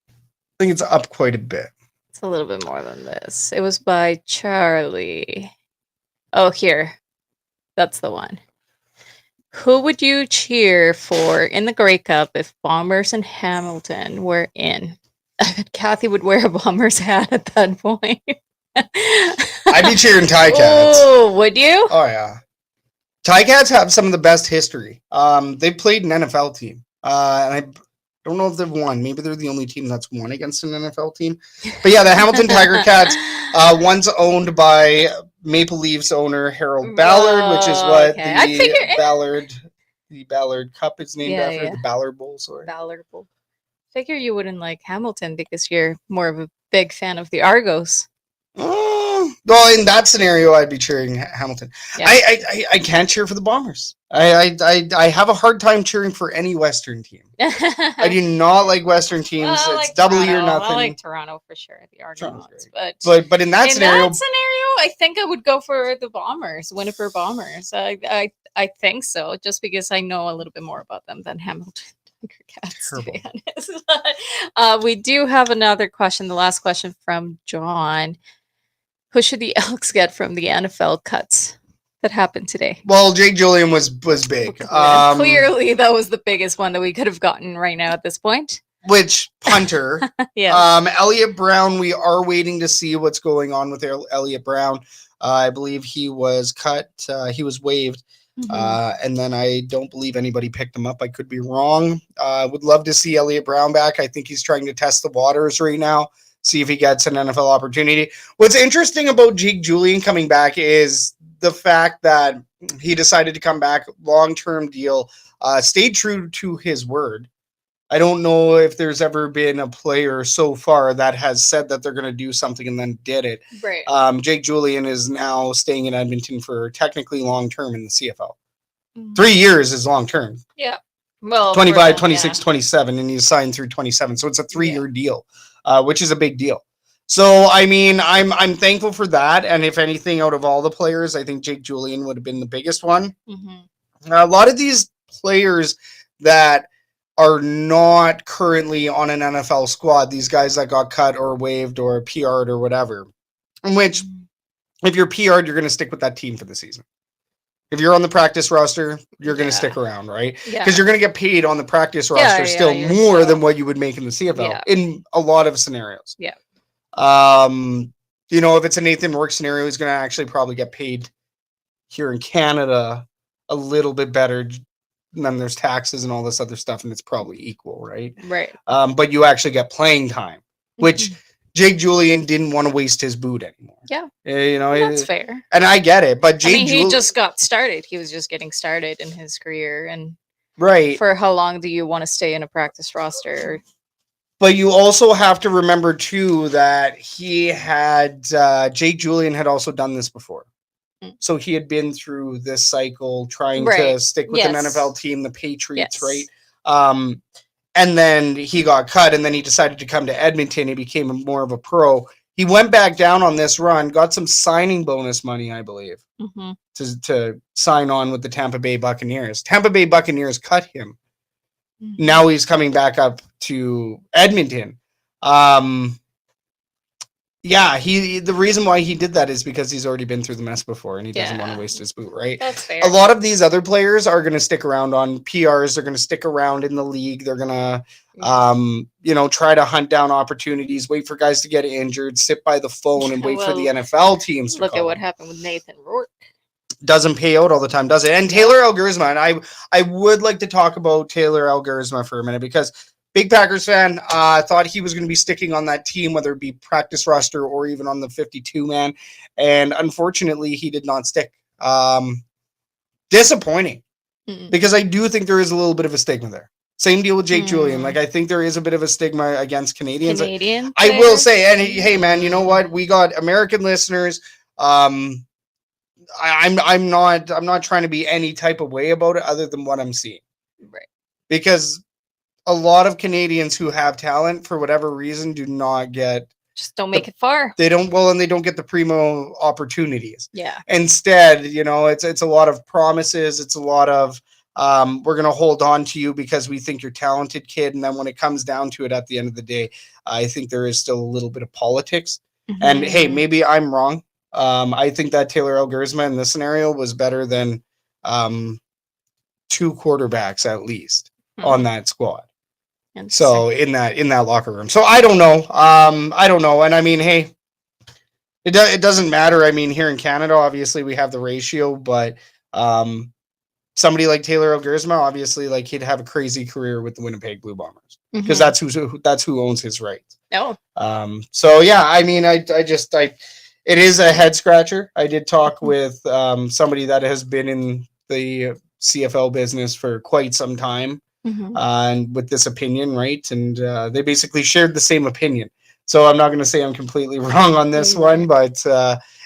I think it's up quite a bit. It's a little bit more than this. It was by Charlie. Oh, here. That's the one. Who would you cheer for in the Grey Cup if Bombers and Hamilton were in? Kathy would wear a Bombers hat at that point. I'd be cheering Ticats. Oh, would you? Oh, yeah. Ticats have some of the best history. They've played an NFL team. And I don't know if they've won. Maybe they're the only team that's won against an NFL team. But yeah, the Hamilton Tiger Cats, once owned by Maple Leafs owner Harold Ballard, which is what the Ballard Cup is named after. The Ballard Bowl, sorry. Ballard Bowl. Figure you wouldn't like Hamilton because you're more of a big fan of the Argos. Well, in that scenario, I'd be cheering Hamilton. Yeah. I can't cheer for the Bombers. I have a hard time cheering for any Western team. I do not like Western teams. Well, it's like double E or nothing. I like Toronto for sure, the Argonauts. But in that scenario, I think I would go for the Bombers, Winnipeg Bombers. I think so, just because I know a little bit more about them than Hamilton. Cats, to be honest. We do have another question, the last question from John. Who should the Elks get from the NFL cuts that happened today? Well, Jake Julian was big. Clearly, that was the biggest one that we could have gotten right now at this point. Which punter? Yeah. Elliot Brown, we are waiting to see what's going on with Elliot Brown. I believe he was cut. He was waived. And then I don't believe anybody picked him up. I could be wrong. Would love to see Elliot Brown back. I think he's trying to test the waters right now. See if he gets an NFL opportunity. What's interesting about Jake Julian coming back is the fact that he decided to come back, long-term deal, stayed true to his word. I don't know if there's ever been a player so far that has said that they're going to do something and then did it. Right. Jake Julian is now staying in Edmonton for technically long-term in the CFL. 3 years is long-term. Yeah. Well, 25, 26, 27, and he's signed through 27. So it's a 3-year deal. Which is a big deal. So, I mean, I'm thankful for that. And if anything, out of all the players, I think Jake Julian would have been the biggest one. A lot of these players that are not currently on an NFL squad, these guys that got cut or waived or PR'd or whatever, in which if you're PR'd, you're going to stick with that team for the season. If you're on the practice roster, you're going to stick around, right? Because you're going to get paid on the practice roster still more than what you would make in the CFL in a lot of scenarios. Yeah. You know, if it's a Nathan Rourke scenario, he's going to actually probably get paid here in Canada a little bit better. And then there's taxes and all this other stuff, and it's probably equal, right? Right. But you actually get playing time, which Jake Julian didn't want to waste his boot anymore. Yeah. You know, that's fair. And I get it, but he just got started. He was just getting started in his career. And for how long do you want to stay in a practice roster? But you also have to remember, too, that he had Jake Julian had also done this before. So he had been through this cycle trying to stick with an NFL team, the Patriots, right? And then he got cut, and then he decided to come to Edmonton. He became more of a pro. He went back down on this run, got some signing bonus money, I believe, to sign on with the Tampa Bay Buccaneers. Tampa Bay Buccaneers cut him. Now he's coming back up to Edmonton. The reason why he did that is because he's already been through the mess before and he doesn't want to waste his boot, right? That's fair. A lot of these other players are going to stick around on PRs. They're going to stick around in the league. They're going to, try to hunt down opportunities, wait for guys to get injured, sit by the phone and wait for the NFL teams to look call at what them. happened with Nathan Rourke. Doesn't pay out all the time, does it? And Taylor Elgersma, and I would like to talk about Taylor Elgersma for a minute because big Packers fan, thought he was going to be sticking on that team, whether it be practice roster or even on the 52-man. And unfortunately, he did not stick. Disappointing because I do think there is a little bit of a stigma there. Same deal with Jake Julian. Like, I think there is a bit of a stigma against Canadians. I will say, and hey, man, you know what? We got American listeners. I'm not trying to be any type of way about it other than what I'm seeing. Right. Because a lot of Canadians who have talent for whatever reason do not just don't make it far. They don't get the primo opportunities. Yeah. Instead, it's a lot of promises. It's a lot of we're going to hold on to you because we think you're talented, kid. And then when it comes down to it at the end of the day, I think there is still a little bit of politics. And hey, maybe I'm wrong. I think that Taylor Elgersma in this scenario was better than 2 quarterbacks at least on that squad. So in that locker room. So I don't know. And I mean, hey, it doesn't matter. I mean, here in Canada, obviously we have the ratio, but somebody like Taylor Elgersma, obviously, like, he'd have a crazy career with the Winnipeg Blue Bombers because that's who owns his rights. No. So yeah, I mean, it is a head scratcher. I did talk with somebody that has been in the CFL business for quite some time, and with this opinion, right? And they basically shared the same opinion. So I'm not going to say I'm completely wrong on this one, but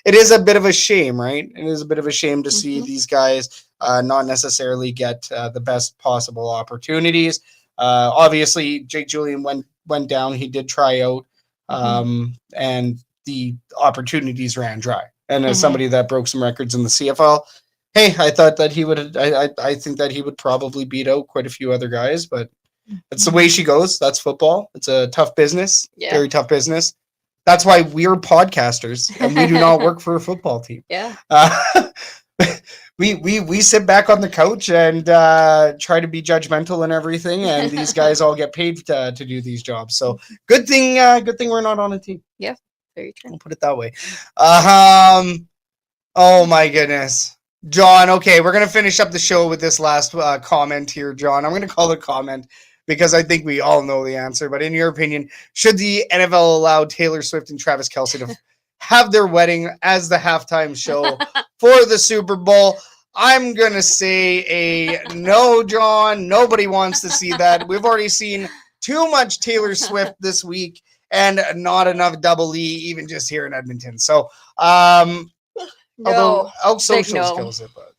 it is a bit of a shame, right? It is a bit of a shame to see these guys not necessarily get the best possible opportunities. Obviously, Jake Julian went down. He did try out, and the opportunities ran dry. And as somebody that broke some records in the CFL, hey, I thought that he would. I think that he would probably beat out quite a few other guys, but that's the way she goes. That's football. It's a tough business, very tough business. That's why we're podcasters and we do not work for a football team. Yeah. We sit back on the couch and try to be judgmental and everything, and these guys all get paid to do these jobs. So good thing we're not on a team. Yeah, very true. I'll put it that way. Oh my goodness, John. Okay, we're gonna finish up the show with this last comment here, John. I'm gonna call it a comment because I think we all know the answer. But in your opinion, should the NFL allow Taylor Swift and Travis Kelce to have their wedding as the halftime show for the Super Bowl? I'm going to say a no, John. Nobody wants to see that. We've already seen too much Taylor Swift this week and not enough Double E, even just here in Edmonton. So, although Elks Socials kills it, but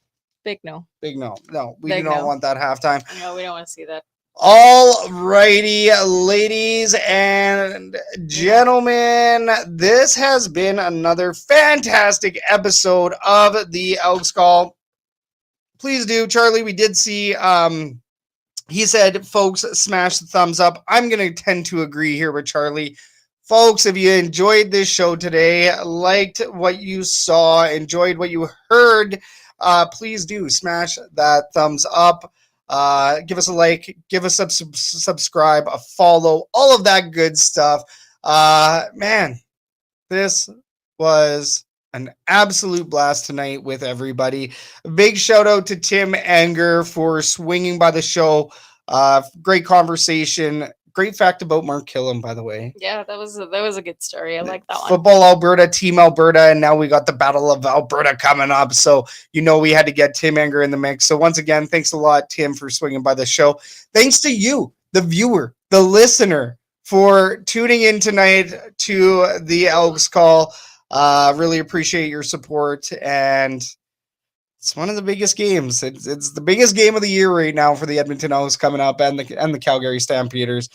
big no. No, we do not want that halftime. No, we don't want to see that. All righty, ladies and gentlemen, this has been another fantastic episode of the Elks Call. Please do, Charlie. We did see, he said, folks, smash the thumbs up. I'm going to tend to agree here with Charlie. Folks, if you enjoyed this show today, liked what you saw, enjoyed what you heard, please do smash that thumbs up. Give us a like, give us a subscribe, a follow, all of that good stuff. Man, this was an absolute blast tonight with everybody. A big shout out to Tim Enger for swinging by the show. Great conversation. Great fact about Mark Killam, by the way. Yeah, that was a good story. I like that one. Football Alberta, Team Alberta, and now we got the Battle of Alberta coming up. So, we had to get Tim Enger in the mix. So once again, thanks a lot, Tim, for swinging by the show. Thanks to you, the viewer, the listener, for tuning in tonight to the Elks Call. Really appreciate your support, and it's one of the biggest games. It's the biggest game of the year right now for the Edmonton Elks coming up, and the Calgary Stampeders.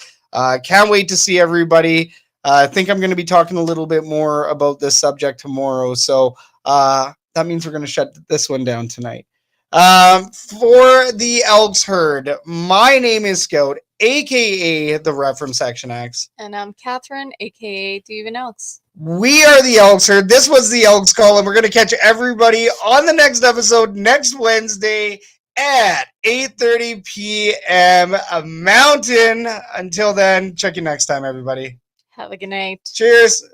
Can't wait to see everybody. I think I'm going to be talking a little bit more about this subject tomorrow. So that means we're going to shut this one down tonight. For the Elks herd, my name is Scout, aka the Ref from Section X. And I'm Catherine, aka Do You Even Elks? We are the Elks herd. This was the Elks Call, and we're going to catch everybody on the next episode next Wednesday at 8:30 p.m. Mountain. Until then, check you next time, everybody. Have a good night. Cheers.